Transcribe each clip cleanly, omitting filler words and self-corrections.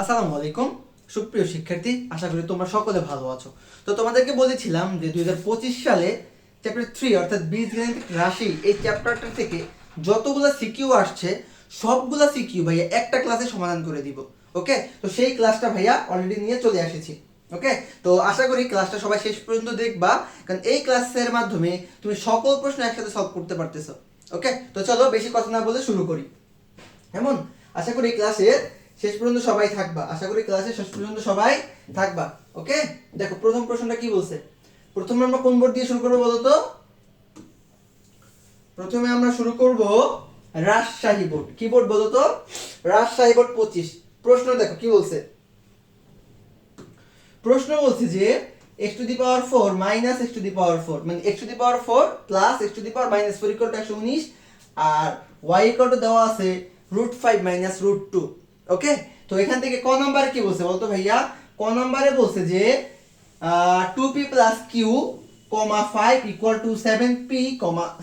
আসসালামু আলাইকুম সুপ্রিয় শিক্ষার্থী, আশা করি তোমরা সকলে ভালো আছো। তো তোমাদেরকে বলেছিলাম যে 2025 সালে চ্যাপ্টার 3 অর্থাৎ বীজগণিত রাশি এই চ্যাপ্টারটা থেকে যতগুলো সিকিউ আসছে সবগুলা সিকিউ ভাইয়া একটা ক্লাসে সমাধান করে দিব। ওকে, তো সেই ক্লাসটা ভাইয়া অলরেডি নিয়ে চলে এসেছি। ওকে, তো আশা করি ক্লাসটা সবাই শেষ পর্যন্ত দেখবা, কারণ এই ক্লাসের মাধ্যমে তুমি সকল প্রশ্ন একসাথে সলভ করতে পারতেছো। ওকে, তো চলো বেশি কথা না বলে শুরু করি। এমন আশা করি ক্লাসের শেষ পর্যন্ত সবাই থাকবা, আশা করি ক্লাসের শেষ পর্যন্ত সবাই থাকবা। ওকে, দেখো প্রথম প্রশ্নটা কি বলছে। প্রথমে আমরা কোন বোর্ড দিয়ে শুরু করবো বলো তো? প্রথমে আমরা শুরু করব রাজশাহী বোর্ড। কি বোর্ড বলো তো? রাজশাহী বোর্ড 25। প্রশ্ন দেখো কি বলছে। প্রশ্ন বলছে যে x to the power 4 minus x to the power 4 মানে x to the power 4 plus x to the power minus 4 equal to 119 আর y ইকুয়াল টু দেওয়া আছে √5 মাইনাস √2। ওকে, তো এখান থেকে ক নাম্বারে কি বলছে বলতো ভাইয়া? ক নাম্বারে বলছে যে 2p plus q 5 equal to 7p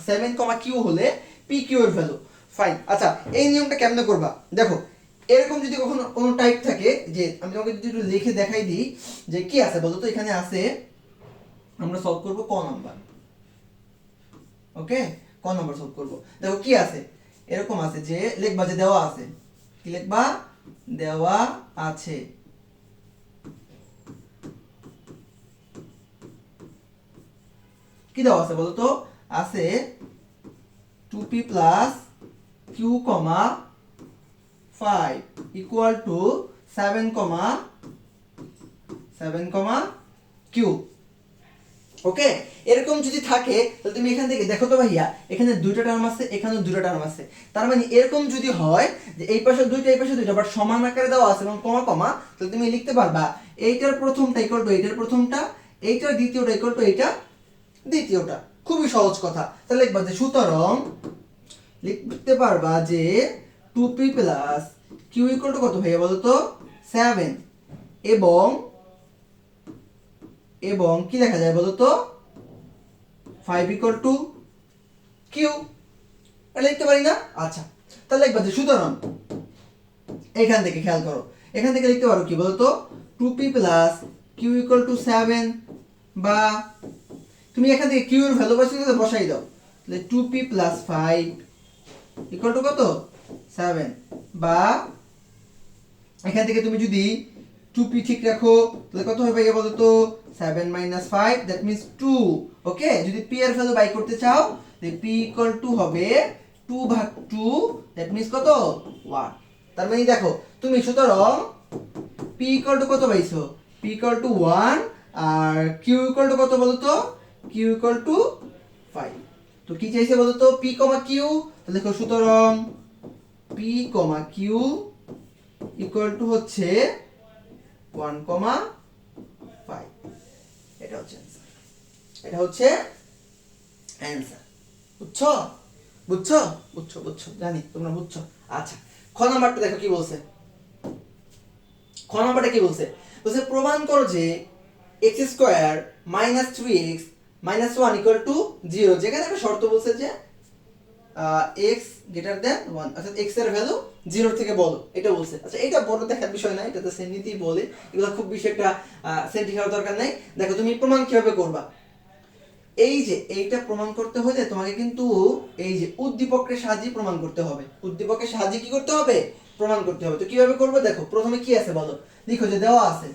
7 q হলে p q এর ভ্যালু ফাইন। আচ্ছা, এই নিয়মটা কেমনে করবা দেখো। এরকম যদি কখনো কোনো টাইপ থাকে, যে আমি তোমাকে যদি একটু লিখে দেখাই দিই যে কি আছে বলো তো। এখানে আছে, আমরা সলভ করব ক নাম্বার। ওকে, ক নাম্বার সলভ করব। দেখো কি আছে, এরকম আছে যে লিখবা যে দেওয়া আছে। কি লিখবা? দেওয়া আছে। কি দেওয়া আছে বলো তো? আছে 2p plus q 5 equal to 7 q। ওকে, এরকম যদি থাকে তাহলে তুমি এখান থেকে দেখো তো ভাইয়া, এখানে দুইটা টার্ম আছে, এখানে দুইটা টার্ম আছে। তার মানে এরকম যদি হয় যে এই পাশে দুইটা এই পাশে দুইটা বাট সমান আকারে দেওয়া আছে এবং কমা কমা, তাহলে তুমি লিখতে পারবা এইটার প্রথমটা ইকুয়াল টু এইটার প্রথমটা, এইটার দ্বিতীয়টা ইকুয়াল টু এইটা দ্বিতীয়টা। খুবই সহজ কথা। তাহলে লিখবা যে সুতরাং লিখতে পারবা যে 2p plus q equal to কত ভাইয়া বলো তো? 7 এবং এবং কি লেখা যায় বলো তো? 5 ইকুয়াল টু q। এটা লিখতে পারি না? আচ্ছা, তাহলে লিখবা যে সুতরাং এখান থেকে খেয়াল করো, এখান থেকে লিখতে পারো কি বলতো? 2p plus q equal two 7 বা তুমি এখান থেকে q এর ভ্যালু বসাই দাও। তাহলে 2p প্লাস 5 ইকুয়াল টু কত? 7 বা এখান থেকে তুমি যদি 2p ঠিক রাখো তাহলে কত হবে ভাইয়া বলো তো? 7 মাইনাস 5 দ্যাট মিন্স 2। ওকে, যদি p এর ভ্যালু বাই করতে চাও তাহলে p ইকুয়াল টু হবে 2 ভাগ 2 দ্যাট মিন্স কত? 1। তার মানে দেখো তুমি সুতরাং p ইকুয়াল টু কত পাইছো? p ইকুয়াল টু 1 আর q ইকুয়াল টু কত বলো তো? q equal to 5। তো কি চাইছে বলো তো? p, q। তাহলে দেখো সুতরাং p, q ইকুয়াল টু হচ্ছে 1, 5। এটা হচ্ছে অ্যান্সার। এটা হচ্ছে অ্যান্সার। বুঝছো? বুঝছো? বুঝছো বুঝছো জানি তোমরা বুঝছো। আচ্ছা, খ নাম্বারটা দেখো কি বলছে। খ নাম্বারটা কি বলছে? বলছে প্রমাণ করো যে x square minus 3x minus 1 equal two 0। যেখানে একটা শর্ত বলছে যে x গ্রেটার দেন 1 অর্থাৎ x এর ভ্যালু 0 থেকে বড়, এটা বলছে। আচ্ছা, এটা বড় দেখার বিষয় না, এটা তো শ্রেণীতেই বলে, এগুলো খুব বেশি একটা সেন্টি হওয়ার দরকার নাই। দেখো তুমি প্রমাণ কিভাবে করবা। এই যে এইটা প্রমাণ করতে হলে তোমাকে কিন্তু এই যে উদ্দীপকের সাহায্যে প্রমাণ করতে হবে। উদ্দীপকের সাহায্যে কি করতে হবে? প্রমাণ করতে হবে। তো কিভাবে করবে দেখো। প্রথমে কি আছে বলো? লিখো যে দেওয়া আছে।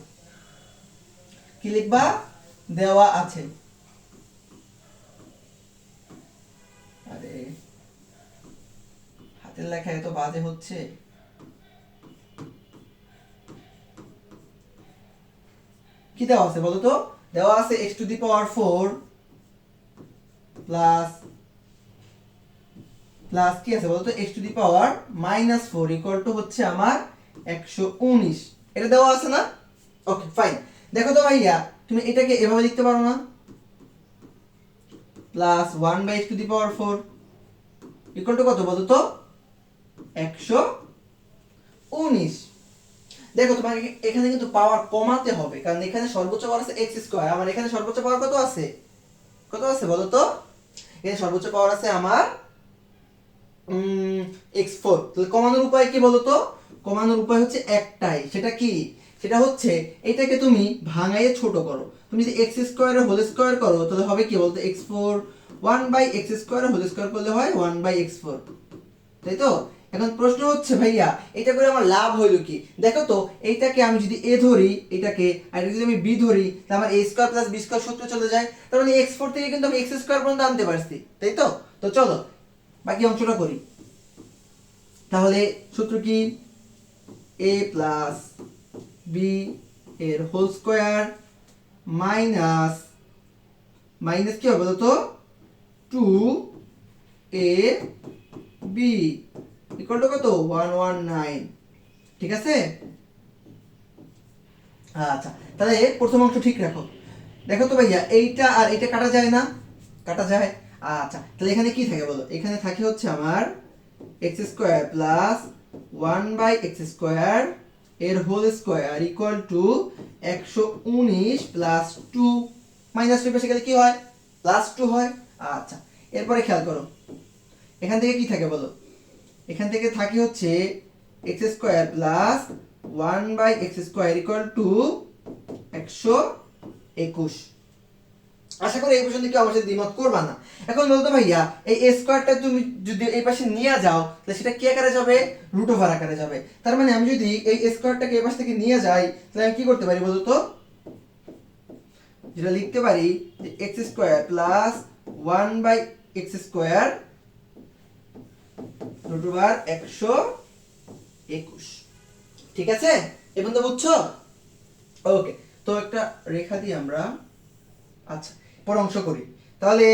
কি লিখবা? দেওয়া আছে। আরে হাতের লেখা এত বাজে হচ্ছে। কি দেওয়া আছে বলো তো? দেওয়া আছে x to the power 4 plus plus কি আছে বলতো? x to the power minus 4 equal to হচ্ছে আমার 119। এটা দেওয়া আছে না? Okay fine. দেখো তো ভাইয়া, তুমি এটাকে এভাবে লিখতে পারো না? Plus 1 by x to the power 4 equal to কত বলো তো? 119। দেখো তোমাকে এখানে কিন্তু পাওয়ার কমাতে হবে, কারণ এখানে সর্বোচ্চ পাওয়ার আছে x স্কয়ার, আমার এখানে সর্বোচ্চ পাওয়ার কত আছে? কত আছে বলো তো? এখানে সর্বোচ্চ পাওয়ার আছে আমার x4। তাহলে কমানোর উপায় কি বলো তো? কমানোর উপায় হচ্ছে একটাই, সেটা কি? সেটা হচ্ছে এটাকে তুমি ভাঙাইয়ে ছোট করো। তুমি যদি এক্স স্কোয়ার হোল স্কোয়ার করো তাহলে হবে কি বলতো, x four, one by x square whole square করলে হয় ওয়ান বাই এক্স ফোর, তাই তো? এখন প্রশ্ন হচ্ছে ভাইয়া এটা করে আমার লাভ হইলো কি? দেখো তো, এইটাকে আমি যদি এ ধরি, এটাকে আর যদি আমি বি ধরি, তাহলে আমার এ স্কোয়ার প্লাস বি স্কোয়ার সূত্র চলে যায়। তার মানে এক্স ফোর থেকে কিন্তু আমি এক্স স্কোয়ার পর্যন্ত আনতে পারছি, তাই তো? তো চলো বাকি অংশটা করি। তাহলে সূত্র কি? এ প্লাস বি এর হোল স্কোয়ার মাইনাস মাইনাস কি হবে বলো তো, two A B equal to কত, 119। ঠিক আছে? আচ্ছা, তাহলে প্রথম অংশ ঠিক রাখো। দেখো তো ভাইয়া, এইটা আর এটা কাটা যায় না? কাটা যায়। আচ্ছা, তাহলে এখানে কি থাকে বলো? এখানে থাকে হচ্ছে আমার x square plus one by x square এর whole square equal to 119 plus two, minus two পাশে গেলে কি হয়? প্লাস টু হয়। আচ্ছা, এরপরে খেয়াল করো, এখান থেকে কি থাকে বলো? এখান থেকে থাকে হচ্ছে x square plus one by x square equal to 121। আশা করি এই পর্যন্ত কেউ আমার সাথে দ্বিমত করবা না। এখন বলতো ভাইয়া, এই এ স্কোয়ারটা তুমি যদি এই পাশে নিয়ে যাও তাহলে সেটা কি আকারে যাবে? রুট ওভার আকারে যাবে। তার মানে আমি যদি এই এ স্কোয়ারটাকে এই পাশ থেকে নিয়ে যাই তাহলে আমি কি করতে পারি বলতো? যেটা লিখতে পারি যে x square plus one by x square root over 121। ঠিক আছে? এই পর্যন্ত বুঝছো? ওকে, তো একটা রেখা দিই আমরা। আচ্ছা, পর অংশ করি। তাহলে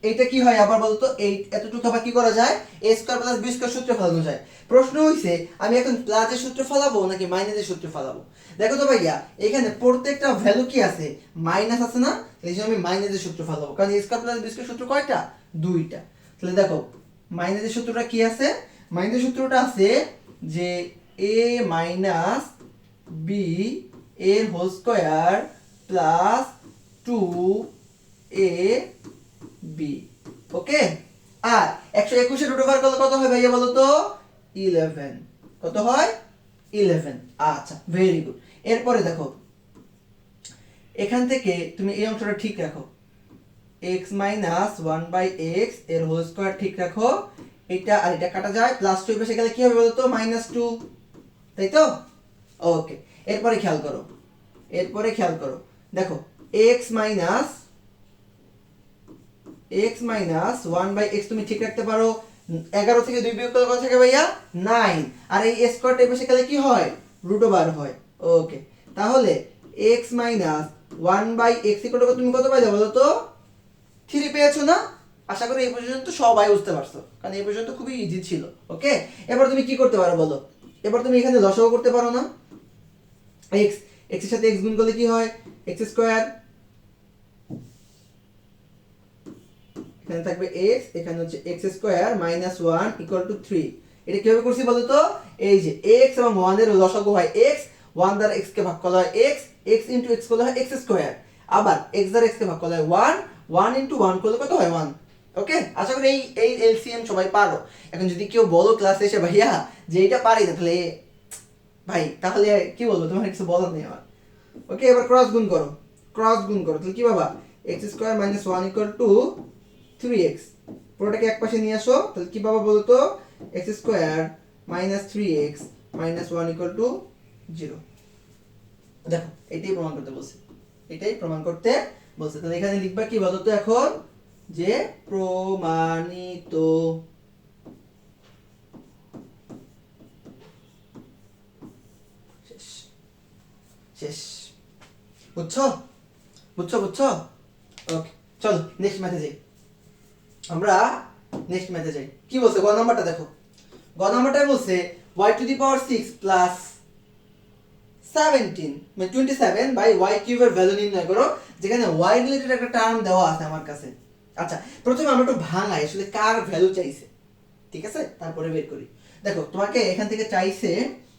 এইটা কি হয় আবার বলতো? এই এতটুকু আবার কি করা যায়? a square plus b square সূত্রে ফেলানো যায়। প্রশ্ন হইছে আমি এখন প্লাসের সূত্রে ফেলাবো নাকি মাইনাসের সূত্রে ফেলাবো? দেখো তো ভাইয়া, এখানে প্রত্যেকটা ভ্যালু কি আছে? মাইনাস আছে না? এই জন্য আমি মাইনাসের সূত্র ফেলাবো, কারণ a square plus b square সূত্র কয়টা? দুইটা। তাহলে দেখো মাইনাসের সূত্রটা কি আছে? মাইনাসের সূত্রটা আছে যে a মাইনাস b এর whole square plus two A B. Okay, R 121 root over করলে কত হয় ভাইয়া বলো তো? 11। কত হয়? 11। আচ্ছা, ভেরি গুড। এরপরে দেখো, এখান থেকে তুমি এই অংশটা ঠিক রাখো, x minus one by x এর হোল স্কয়ার ঠিক রাখো। এটা আর এটা কাটা যায়, প্লাস টু পাশে গেলে কি হবে বলো তো? মাইনাস টু, তাই তো? ওকে, এরপরে খেয়াল করো, এরপরে খেয়াল করো, দেখো x minus one by x তুমি ঠিক রাখতে পারো। 11 থেকে 2 বিয়োগ করলে কত থাকে ভাইয়া? 9। আর এই স্কয়ারটা এপাশে গেলে কি হয়? রুট ওভার হয়। ওকে, তাহলে x minus one by x equal to তুমি কত পাইলে বলো তো? 3 পেয়েছো না? আশা করি এই পর্যন্ত সবাই বুঝতে পারছো, কারণ এই পর্যন্ত খুবই ইজি ছিল। ওকে, এবার তুমি কি করতে পারো বলো? এবার তুমি এখানে লসাগু করতে পারো না? x এর সাথে x গুণ করলে কি হয়? x স্কয়ার, এখানে থাকবে x, এখানে হচ্ছে x square minus 1 equal two 3। এটা কিভাবে করছি বলো তো? এই যে x এবং 1 এর লসাগু হয় x, 1 দ্বারা x কে ভাগ করলে হয় x, x ইনটু x করলে হয় x স্কয়ার। আবার x দ্বারা x কে ভাগ করলে হয় 1, 1 ইনটু 1 করলে কত হয়? 1। ওকে, আশা করি এই এলসিএম সবাই পারো। এখন যদি কেউ বলো ক্লাসে এসে ভাইয়া যে এটা পারি না, তাহলে ভাই তাহলে কি বলবো, তোমার কিছু বলার নেই আমার। ওকে, এবার ক্রস গুণ করো, ক্রস গুণ করো, তাহলে কি বাবা? x square minus 1 equal two 3x। পুরোটাকে এক পাশে নিয়ে আসো, তাহলে কি পাবো বলতো? x square minus 3x minus 1 equal two 0। দেখো, এটাই প্রমাণ করতে বলছে, এটাই প্রমাণ করতে বলছে। তাহলে এখানে লিখবা কি বলতো এখন? যে প্রমাণিত। শেষ, শেষ। বুঝছো? বুঝছো? বুঝছো? ওকে, চলো নেক্সট ম্যাথে যাই। আমরা নেক্সট ম্যাথে যাই। কি বলছে গ নাম্বারটা দেখো। গ নাম্বারটা বলছে y to the power 6 plus 17 মানে 27 বাই y কিউবের ভ্যালু নির্ণয় করো, যেখানে y রিলেটেড একটা টার্ম দেওয়া আছে আমার কাছে। আচ্ছা, প্রথমে আমরা একটু ভাঙাই আসলে কার ভ্যালু চাইছে, ঠিক আছে? তারপরে বের করি। দেখো, তোমাকে এখান থেকে চাইছে,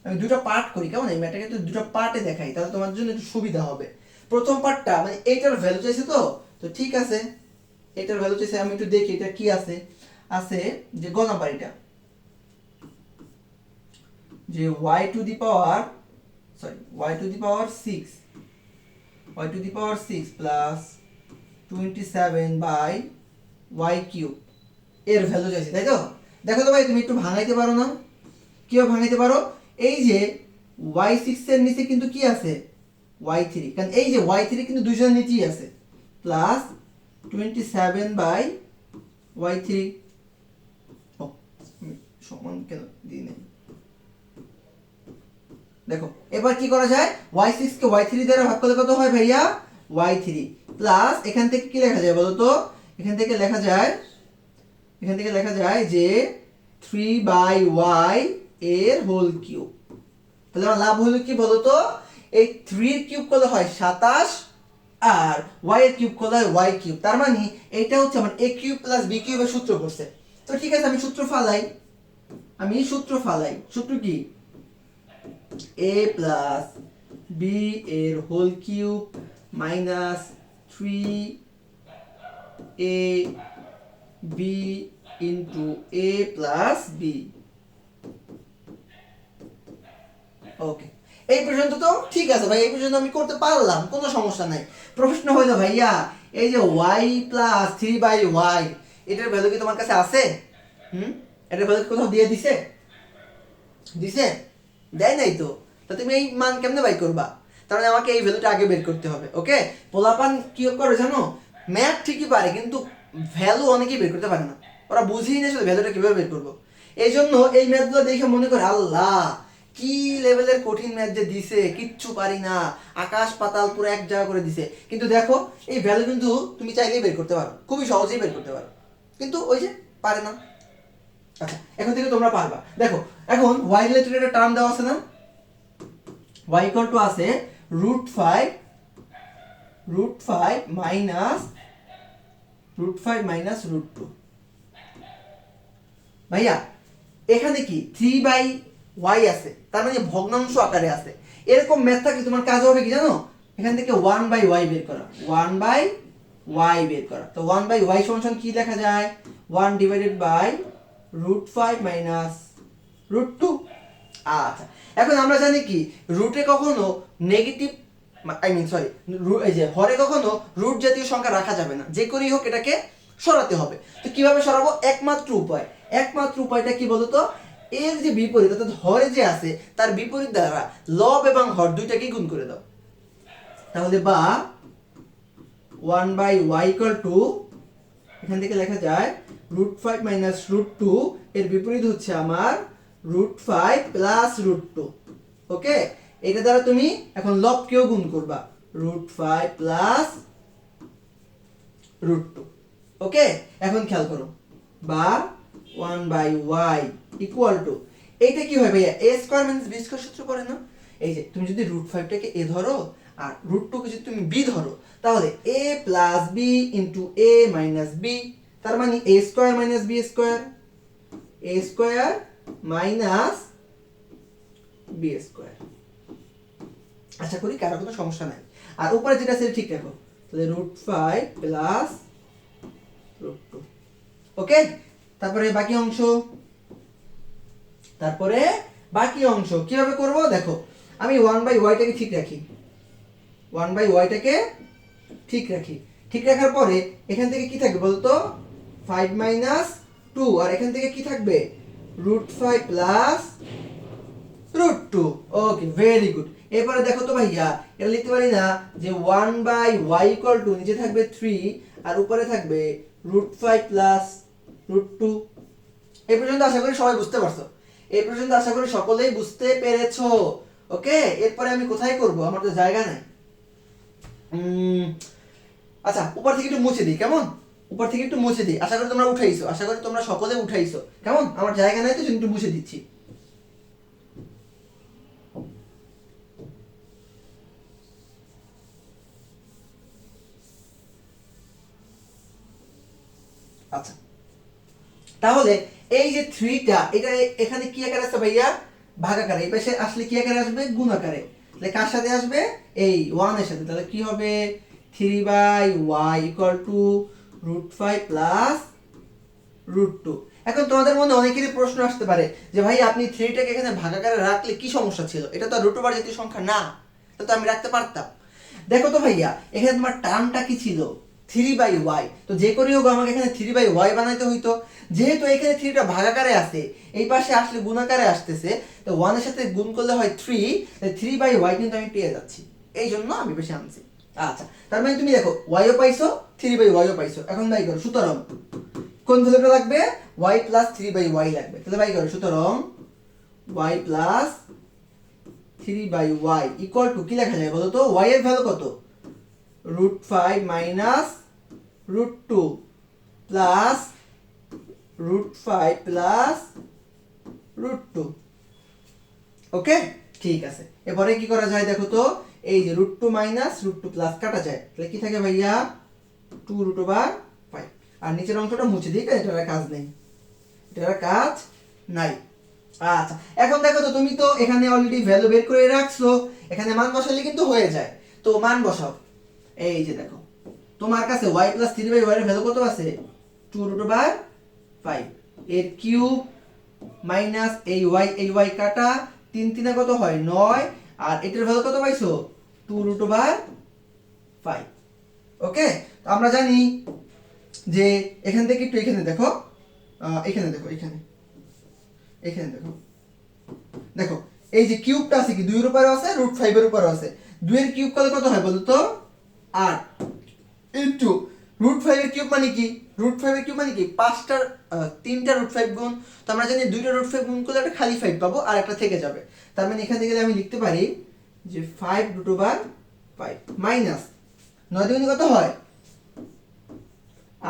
আমি দুটো পার্ট করি, কেমন? এই ম্যাটারকে তো দুটো পার্টে দেখাই, তাহলে তোমার জন্য একটু সুবিধা হবে। প্রথম পার্টটা মানে এইটার ভ্যালু চাইছে, তো তো ঠিক আছে, এটার ভ্যালু চাইছে। আমি একটু দেখি এটা কি আছে। আছে যে গ নাম্বার, এটা যে y to the power y to the power 6 y to the power 6 প্লাস 27 বাই y কিউব এর ভ্যালু চাইছি, তাই তো? দেখো তো ভাই, তুমি একটু ভাঙাইতে পারো না? কিভাবে ভাঙাইতে পারো? এই যে y6 এর নিচে কিন্তু কি আছে? y3, কারণ এই যে y3 কিন্তু দুইজনের নিচেই আছে, প্লাস 27 বাই y3। ও সমান কেন দিই নাই? দেখো এবার কি করা যায়, y6 কে y3 দ্বারা ভাগ করলে কত হয় ভাইয়া? y3 প্লাস এখান থেকে কি লেখা যায় বলো তো? এখান থেকে লেখা যায় যে 3 বাই y এর হোল কিউব। তাহলে আমার লাভ হলো কি বলো তো? এই 3 এর কিউব করলে হয় 27 আর y এর কিউব করলে হয় y কিউব। তার মানে এইটা হচ্ছে আমার a কিউব প্লাস b কিউবের সূত্র করছে। তো ঠিক আছে, আমি সূত্র ফালাই। সূত্র কি? a প্লাস b এর whole cube minus 3ab into a plus b। Okay, এই পর্যন্ত তো ঠিক আছে ভাই, এই পর্যন্ত আমি করতে পারলাম, কোনো সমস্যা নাই। প্রশ্ন হইলো ভাইয়া, এই যে y প্লাস 3 বাই y এটার ভ্যালু কি তোমার কাছে আছে? এটার ভ্যালু কোথাও দিয়ে দিছে? দেয় নাই তো। তা তুমি এই মান কেমনে বাই করবা? তার মানে আমাকে এই ভ্যালুটা আগে বের করতে হবে। ওকে, পোলাপান কি করে জানো? ম্যাথ ঠিকই পারে কিন্তু ভ্যালু অনেকেই বের করতে পারে না। ওরা বুঝেই না আসলে ভ্যালুটা কিভাবে বের করবো। এই জন্য এই ম্যাথগুলো দেখে মনে করে আল্লাহ কি লেভেলের কঠিন ম্যাথ যে দিছে, কিচ্ছু পারি না, আকাশ পাতাল পুরো এক জায়গা করে দিছে। কিন্তু দেখো এই ভ্যালু কিন্তু তুমি চাইলেই বের করতে পারো, খুবই সহজেই বের করতে পারো, কিন্তু ওই যে পারে না। আচ্ছা, এখন থেকে তোমরা পারবা। দেখো এখন y রিলেটেড একটা টার্ম দেওয়া আছে না? y ইকুয়াল টু আছে √5 মাইনাস √2। ভাইয়া এখানে কি 3 বাই y আছে, তার মানে ভগ্নাংশ আকারে আছে। এরকম ম্যাথ থাকলে তোমার কাজ হবে কি জানো? এখান থেকে 1 বাই y বের করা, তো 1 বাই y সমান কি লেখা যায়? 1 ডিভাইডেড বাই √5 মাইনাস √2। আচ্ছা, এখন আমরা জানি কি রুটে কখনো নেগেটিভ এই যে হরে কখনো রুট জাতীয় সংখ্যা রাখা যাবে না, যে করেই হোক এটাকে সরাতে হবে। তো কিভাবে সরাবো? একমাত্র উপায়টা কি বলতো? এর যে বিপরীত অর্থাৎ হরে যে আছে তার বিপরীত দ্বারা লব এবং হর দুইটাকে গুণ করে দাও। তাহলে বা 1 বাই y ইকুয়াল টু, এখান থেকে লেখা যায় √5 মাইনাস √2, এর বিপরীত হচ্ছে আমার √5 প্লাস √2। ওকে, এটা দ্বারা তুমি এখন লবকেও গুণ করবা, √5 প্লাস √2। ওকে, এখন খেয়াল করো, বা 1 বাই y ইকুয়াল টু, এইটা কি হয় ভাইয়া? a square minus b square সূত্র পড়ে না? এই যে তুমি যদি √5 টাকে a ধরো আর √2 কে যদি তুমি b ধরো, তাহলে a plus b into a minus b, তার মানে a square minus b square, a square minus b square. আশা করি কারো কোনো সমস্যা নাই। আর উপরে যেটা আছে ঠিক রাখো, তাহলে √5 প্লাস √2। ওকে, তারপরে বাকি অংশ কিভাবে করব? দেখো আমি 1 বাই y টাকে ঠিক রাখি, ঠিক রাখার পরে এখান থেকে কি থাকবে বলতো? 5 মাইনাস 2, আর এখান থেকে কি থাকবে? √5 প্লাস √2। ওকে, ভেরি গুড। এরপরে দেখো তো ভাইয়া, এটা লিখতে পারি না যে 1 বাই y ইকুয়াল টু নিচে থাকবে 3 আর উপরে থাকবে √5 প্লাস √2। এই পর্যন্ত আশা করি সবাই বুঝতে পারছো, সকলেই বুঝতে পেরেছো। ওকে, এরপরে আমি কোথায় করব? আমার তো জায়গা নাই। আচ্ছা, উপর থেকে একটু মুছে দিই, কেমন? আশা করি তোমরা উঠাইছো, তোমরা সকলে উঠাইছো, কেমন? আমার জায়গা নাই তো একটু মুছে দিচ্ছি। আচ্ছা, তাহলে এই যে 3টা এটা এখানে কি আকারে আছে ভাইয়া? ভাগাকারে। এই পাশে আসলে কি আকারে আসবে? গুণ আকারে। তাহলে কার সাথে আসবে? এই 1 এর সাথে। তাহলে কি হবে? 3 by y equal to √5 plus √2। এখন তোমাদের মনে অনেকেরই প্রশ্ন আসতে পারে যে ভাই আপনি 3টাকে এখানে ভাগাকারে রাখলে কি সমস্যা ছিল, এটা তো রুট ওভার জাতীয় সংখ্যা না, এটা তো আমি রাখতে পারতাম। দেখো তো ভাইয়া এখানে তোমার টার্মটা কি ছিল 3/y, তো যে করেই হোক আমাকে এখানে 3/y বানাইতে হইতো। যেহেতু এখানে 3টা ভাগাকারে আছে, এই পাশে আসলে গুণাকারে আসতেছে, তো 1 এর সাথে গুণ করলে হয় 3, তাই 3/y কিন্তু আমি পেয়ে যাচ্ছি, এই জন্য আমি বেশি আনছি। আচ্ছা, তার মানে তুমি দেখো y ও পাইছো 3/y ও পাইছো, এখন বাই করো। সুতরাং কোন ভ্যালুটা লাগবে, y প্লাস 3/y লাগবে, তাহলে বাই করো। সুতরাং y plus 3/y equal to কি লেখা যায় বলো তো, y এর ভ্যালু কত, √5 মাইনাস √2 প্লাস √5 প্লাস √2। ওকে, ঠিক আছে। এরপরে কি করা যায় দেখো তো, এই যে √2 মাইনাস √2 প্লাস কাটা যায়, তাহলে কি থাকে ভাইয়া 2√5, আর নিচের অংশটা মুছে দিই, এটার কাজ নেই, এটার কাজ নাই। আচ্ছা, এখন দেখো তো তুমি তো এখানে অলরেডি ভ্যালু বের করে রাখছো, এখানে মান বসালে কিন্তু হয়ে যায়। তো মান বসাও, এই যে দেখো তোমার কাছে y প্লাস 3/y এর ভ্যালু কত আছে, 2√5, এর কিউব মাইনাস এই y কাটা 3 3 কত হয় 9, আর এটার ভ্যালু কত পাইছো 2√5। ওকে, তো আমরা জানি যে এখান থেকে একটু এখানে দেখো, এখানে দেখো, এখানে দেখো, দেখো এই যে কিউবটা আছে কি 2 এর উপরে আছে, √5 এর উপরে আছে, 2 এর কিউব করলে কত হয় বলো তো 8, ইনটু √5 এর কিউব মানে কি, √5 এর কিউব মানে কি 3টা √5 গুণ, তো আমরা জানি 2টা √5 গুণ করলে একটা খালি 5 পাবো আর একটা থেকে যাবে, তার মানে এখান থেকে আমি লিখতে পারি যে 5√5 মাইনাস 9 দুগুণে কত হয়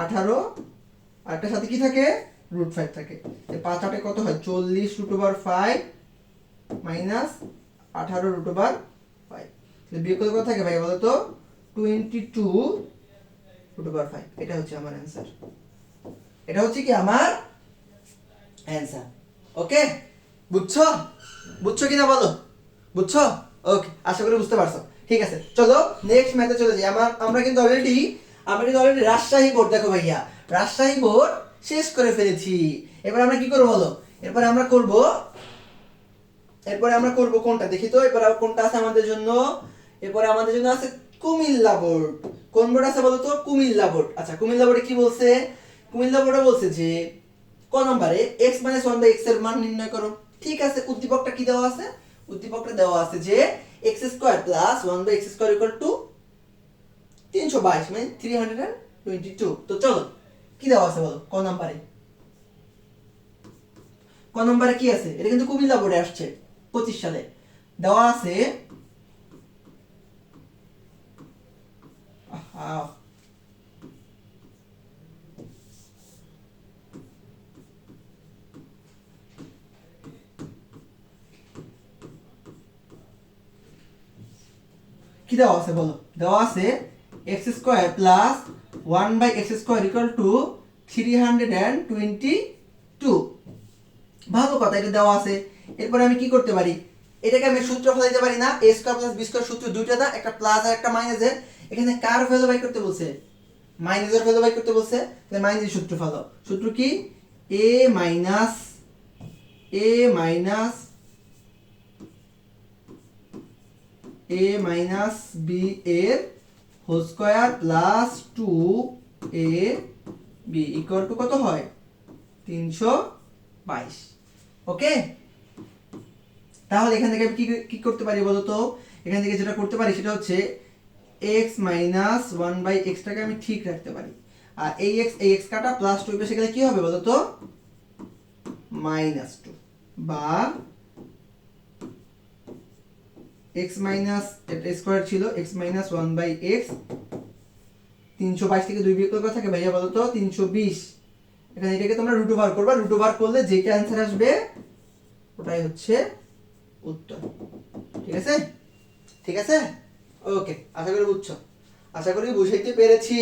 18, আর একটা সাথে কি থাকে √5 থাকে, 5 8 কত হয় 40√5 মাইনাস 18√5, বিয়োগ করলে কত থাকে ভাই বলো তো 22√5। এটা হচ্ছে আমার অ্যান্সার, এটা হচ্ছে কি আমার অ্যান্সার। ওকে, বুঝছো, বুঝছো কিনা বলো, বুঝছো? ওকে, আশা করি বুঝতে পারছো। ঠিক আছে, চলো নেক্সট ম্যাথে চলে যাই। আমরা কিন্তু অলরেডি রাজশাহী বোর্ড, দেখো ভাইয়া রাজশাহী বোর্ড শেষ করে ফেলেছি। এবার আমরা কি করবো বলো, এরপরে আমরা করব কোনটা দেখি তো, এরপর কোনটা আছে আমাদের জন্য, এরপরে আমাদের জন্য আছে কুমিল্লা বোর্ড। কোন বোর্ড আছে বলো তো, কুমিল্লা বোর্ড। আচ্ছা, কুমিল্লা বোর্ডে কি বলছে, কুমিল্লা বোর্ডে বলছে যে ক নম্বরে x - 1/x এর মান নির্ণয় করো। ঠিক আছে, উদ্দীপকটা কি দেওয়া আছে, উদ্দীপকটা দেওয়া আছে যে x² + 1/x² = 322 মানে 322। তো চলো কি দেওয়া আছে বলো, ক নম্বরে কি আছে, এটা কিন্তু কুমিল্লা বোর্ডে আসছে 25 সালে দেওয়া আছে। কি দেওয়া আছে বলো, দেওয়া আছে x² + 1/x² = 322। ভালো কথা, এটা দেওয়া আছে। এরপরে আমি কি করতে পারি, এটাকে আমি সূত্র ফেলাইতে পারি না, a² + b² সূত্র দুইটা দা, একটা প্লাস আর একটা মাইনাসের। এখানে কার ভ্যালু বাই করতে বলছে, মাইনাসের ভ্যালু বাই করতে বলছে, তাহলে মাইনাসের সূত্র ফেলো। সূত্র কি, a মাইনাস b এর whole square plus 2ab equal to কত হয় 322। ওকে, তাহলে এখান থেকে আমি কি করতে পারি বলো তো, এখান থেকে যেটা করতে পারি সেটা হচ্ছে x - 1/x টাকে আমি ঠিক রাখতে পারি, আর এই x কাটা প্লাস 2 পেশে গেলে কি হবে বলো তো -2, বা x মাইনাস এটা স্কয়ার ছিল x - 1/x, 322 থেকে 2 বিয়োগ করলে কত থাকে ভাইয়া বলো তো 320। এখানে এটাকে তোমরা রুট ওভার করবা, রুট ওভার করলে যেটা অ্যানসার আসবে ওটাই হচ্ছে উত্তর। ঠিক আছে, ঠিক আছে, ওকে, আশা করি বুঝছো, আশা করি বুঝাইতে পেরেছি।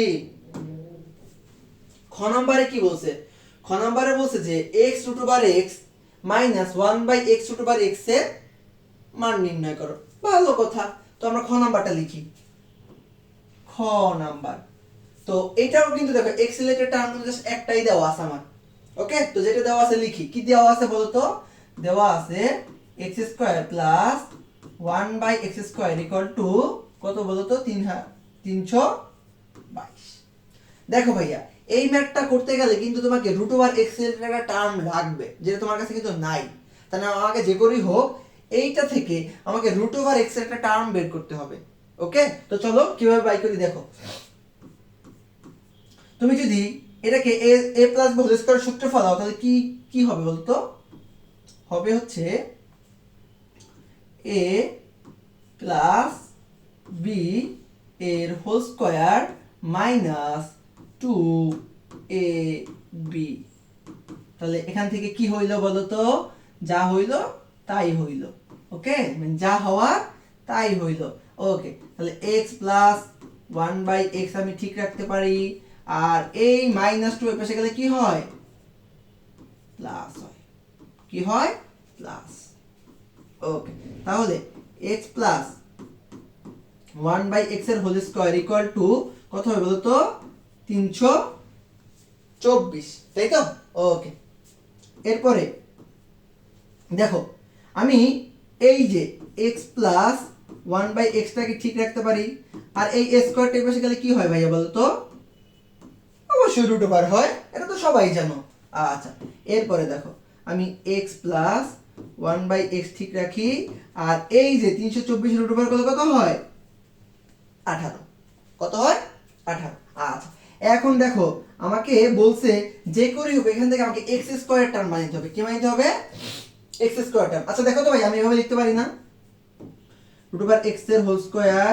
খ নম্বরে কি বলছে, খ নম্বরে বলছে যে x√x - 1/x√x এর মান নির্ণয় করো। ভালো কথা, তো আমরা খ নাম্বারটা লিখি। খ নাম্বার, তো এটাও কিন্তু দেখো x রিলেটেড টার্ম কিন্তু জাস্ট একটাই দেওয়া আছে আমার। ওকে, তো যেটা দেওয়া আছে লিখি। কি দেওয়া আছে বলো তো? দেওয়া আছে x square plus 1/x square equal to কত বলো তো? 322। দেখো ভাইয়া, এই ম্যাথটা করতে গেলে কিন্তু তোমাকে রুট ওভার এক্স এর একটা টার্ম লাগবে, যেটা তোমার কাছে কিন্তু নাই। তাহলে আমাকে যে করেই হোক এইটা থেকে আমাকে রুট ওভার এক্স এর একটা টার্ম বের করতে হবে। ওকে, তো চলো কিভাবে বাই করি দেখো। তুমি যদি এটাকে a প্লাস হোল স্কয়ার সূত্রে ফলাও তাহলে কি কি হবে বলতো? হবে হচ্ছে a প্লাস b এর হোল স্কয়ার মাইনাস 2ab। তাহলে এখান থেকে কি হইলো বলো তো? যা হইলো তাই হইলো। ওকে, মানে যা হওয়ার তাই হইলো। ওকে, তাহলে x প্লাস 1/x আমি ঠিক রাখতে পারি, আর এই মাইনাস 2 এর পাশে গেলে কি হয়? প্লাস হয়। কি হয়? প্লাস। ওকে, তাহলে x প্লাস 1/x এর হোল স্কয়ার ইকুয়াল টু কত হবে বলো তো? 324, তাই তো? ওকে, এরপরে দেখো আমি এই যে x প্লাস 1/x টাকে ঠিক রাখতে পারি, আর এই স্কয়ারটা এই পাশে গেলে কি হয় ভাইয়া বলো তো? অবশ্যই রুট ওভার হয়, এটা তো সবাই জানো। আচ্ছা, এরপরে দেখো আমি x প্লাস 1/x ঠিক রাখি, আর এই যে 324 রুট ওভার কত কত হয়? 18। কত হয়? 18। আচ্ছা, এখন দেখো আমাকে বলছে যে করেই হোক এখান থেকে আমাকে x স্কয়ার টার্ম বানাইতে হবে। কি বানাইতে হবে? x square term. আচ্ছা দেখো তো ভাই, আমি এভাবে লিখতে পারি না? রুট ওভার x এর হোল স্কয়ার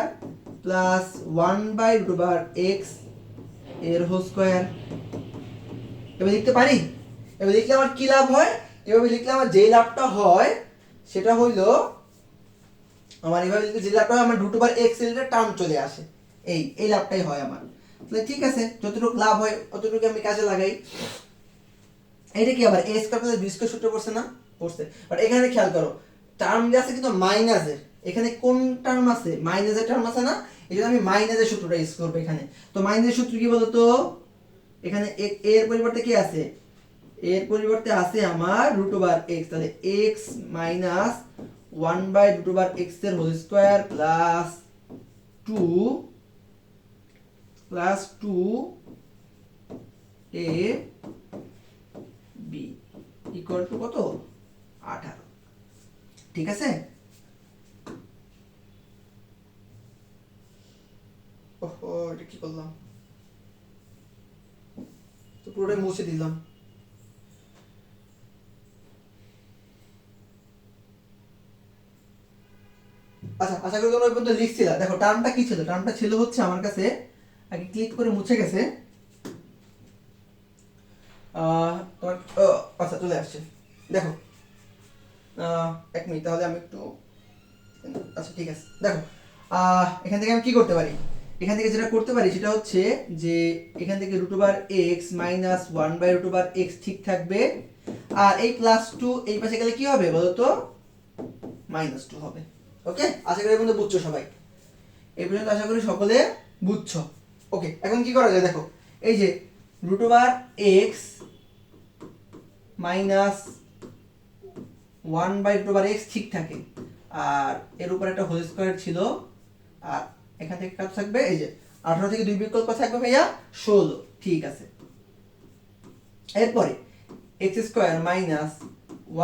প্লাস 1/রুট ওভার x এর হোল স্কয়ার। এভাবে লিখতে পারি? এভাবে লিখলে আমার কি লাভ হয়? এভাবে লিখলে আমার যে লাভটা হয় সেটা হইলো, আমার এভাবে লিখলে যে লাভটা হয় আমার রুট ওভার x এর টার্ম চলে আসে। এই লাভটাই হয় আমার। তাহলে ঠিক আছে, যতটুকু লাভ হয় ততটুকু আমি কাজে লাগাই। এটা কি আবার a square plus b square সূত্র পড়ছে না? পড়ছে। বাট এখানে খেয়াল করো, টার্ম যে আছে কিন্তু মাইনাসের। এখানে কোন টার্ম আছে? মাইনাসের টার্ম আছে না? এজন্য আমি মাইনাসের সূত্রটা ইউজ করব এখানে। তো মাইনাসের সূত্র কি বলতো? এখানে এর পরিবর্তে কি আছে? এর পরিবর্তে আছে আমার রুট ওভার x। তাহলে x মাইনাস 1/রুট ওভার x এর whole square plus 2 a b equal to কত? 18। ঠিক আছে? ওহো, এটা কি করলাম? তো পুরোটাই মুছে দিলাম। আচ্ছা, আশা করি তোমরা ওই পর্যন্ত লিখছিলা। দেখো টার্মটা কি ছিল? টার্মটা ছিল হচ্ছে আমার কাছে, আগে ক্লিক করে মুছে গেছে। তোমার আচ্ছা চলে আসছে। দেখো 1 মিনিট, তাহলে আমি একটু, আচ্ছা ঠিক আছে। দেখো এখান থেকে আমি কি করতে পারি? এখান থেকে যেটা করতে পারি সেটা হচ্ছে যে এখান থেকে root over x minus 1/রুট over x ঠিক থাকবে, আর এই প্লাস 2 এই পাশে গেলে কি হবে বলো তো? মাইনাস 2 হবে। ওকে, আশা করি এই পর্যন্ত বুঝছো সবাই। এই পর্যন্ত আশা করি সকলে বুঝছো। ওকে, এখন কি করা যায় দেখো, এই যে root over x minus 1/রুট over x ঠিক থাকে, আর এর উপর একটা হোল স্কয়ার ছিল, আর এখান থেকে কত থাকবে? এই যে 18 থেকে 2 বিকল্প থাকবে ভাইয়া 16। ঠিক আছে, এরপরে x square minus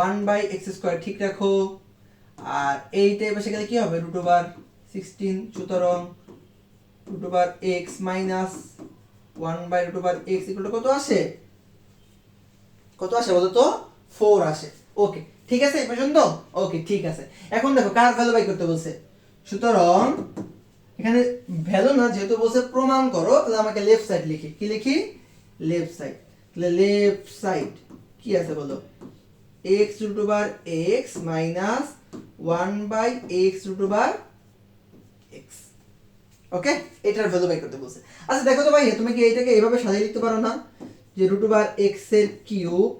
1/x square ঠিক রাখো, আর এইটা বসে গেলে কি হবে? Root over 16। সুতরাং root over x minus 1/রুট over x equal to কত আসে? কত আসে বলো তো? 4 আসে। ওকে, ঠিক আছে এই পর্যন্ত? ওকে, ঠিক আছে। এখন দেখো কার ভ্যালু বাই করতে বলছে। সুতরাং এখানে ভ্যালু না, যেহেতু বলছে প্রমাণ করো, তাহলে আমাকে লেফট সাইড লিখি। কি লিখি? Left side. তাহলে লেফট সাইড কি আছে বলো? x root over x minus 1/x root over x। Okay, এটার ভ্যালু বাই করতে বলছে। আচ্ছা দেখো তো ভাই, তুমি কি এটাকে এইভাবে সাজিয়ে লিখতে পারো না? যে রুট ওভার x এর কিউব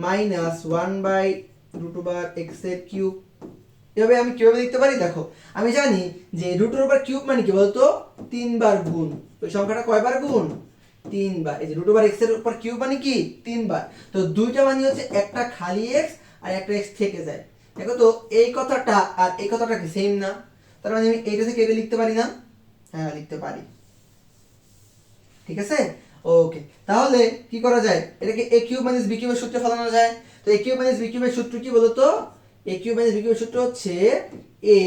মাইনাস 1/রুট ওভার x এর কিউব। এভাবে আমি কিভাবে লিখতে পারি দেখো, আমি জানি যে রুট ওভার কিউব মানে কি বলতো? 3 বার গুণ। ওই সংখ্যাটা কয়বার গুণ? 3 বার। এই যে রুট ওভার এক্স এর উপর কিউব মানে কি 3 বার। তো দুইটা মানে হচ্ছে একটা খালি এক্স আর একটা এক্স থেকে যায়। দেখো তো এই কথাটা আর এই কথাটা কি সেম না? তার মানে আমি এইটা থেকে এটা লিখতে পারি না? হ্যাঁ লিখতে পারি। ঠিক আছে, ওকে। তাহলে কি করা যায়, এটাকে a কিউব মাইনাস b কিউবের সূত্রে ফেলানো যায়। তো a কিউব মাইনাস b কিউবের সূত্র কি বলো তো? a কিউব মাইনাস b কিউবের সূত্র হচ্ছে a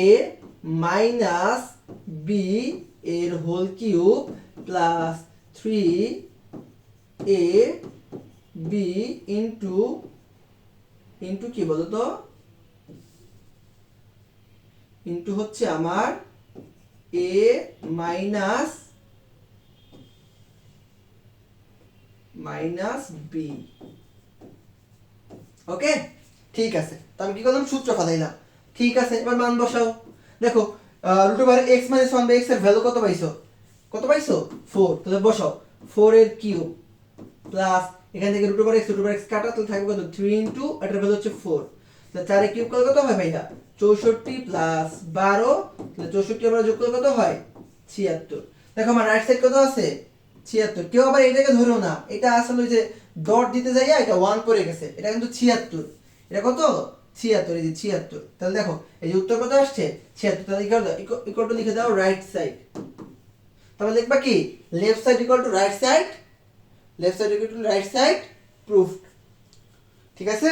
মাইনাস b এর whole cube plus 3 a b into into কি বলো তো, ইনটু হচ্ছে আমার a মাইনাস বি। ওকে, ঠিক আছে। তো আমি কি করলাম, সূত্র ফেলাইলাম। ঠিক আছে, এবার মান বসাও। দেখো root over x minus one by x এর ভ্যালু কত পাইছো? কত পাইছো? 4। তাহলে বসাও 4 এর কিউব প্লাস এখান থেকে রুট ওভার এক্স কাটা, তাহলে থাকবে কত 3 ইনটু এটার ভ্যালু হচ্ছে 4। তাহলে 4 এর কিউব করলে কত হয় ভাইয়া? 64 প্লাস 12, তাহলে 64 আমরা যোগ করলে কত হয়? 76। দেখো আমার রাইট সাইড কত আছে? 76। কেউ আবার এটাকে ধরো না, এটা আসলে ওই যে ডট দিতে যাইয়া এটা 1 পড়ে গেছে, এটা কিন্তু 76। এটা কত? 76। এই যে 76। তাহলে দেখো এই যে উত্তর কত আসছে? 76। তাহলে ইকুয়াল টু লিখে দাও রাইট সাইড। তাহলে লিখবা কি, left side equal to right side, left side equal to right side proofed. ঠিক আছে,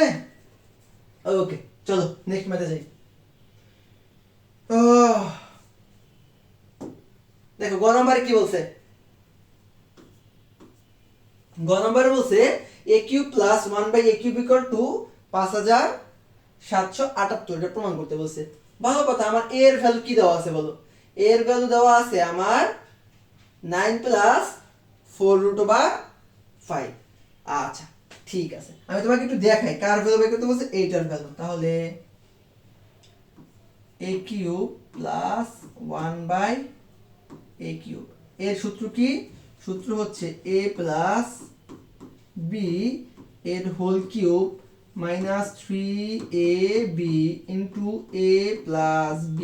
ওকে। চলো নেক্সট ম্যাথে যাই। দেখো গ নম্বরে কি বলছে? গ নম্বরে বলছে a cube plus 1 by a cube equal to 5778, এটা প্রমাণ করতে বলছে। ভালো কথা, আমার a এর ভ্যালু কি দেওয়া আছে বলো? a এর ভ্যালু দেওয়া আছে আমার 9 প্লাস 4 রুট ওভার 5। আচ্ছা ঠিক আছে, আমি তোমাকে একটু দেখাই কার ভ্যালু বের করতে বলছে, এইটার ভ্যালু। তাহলে a cube plus 1 by a cube এর সূত্র কি? সূত্র হচ্ছে a প্লাস b এর whole cube minus 3ab into a plus b।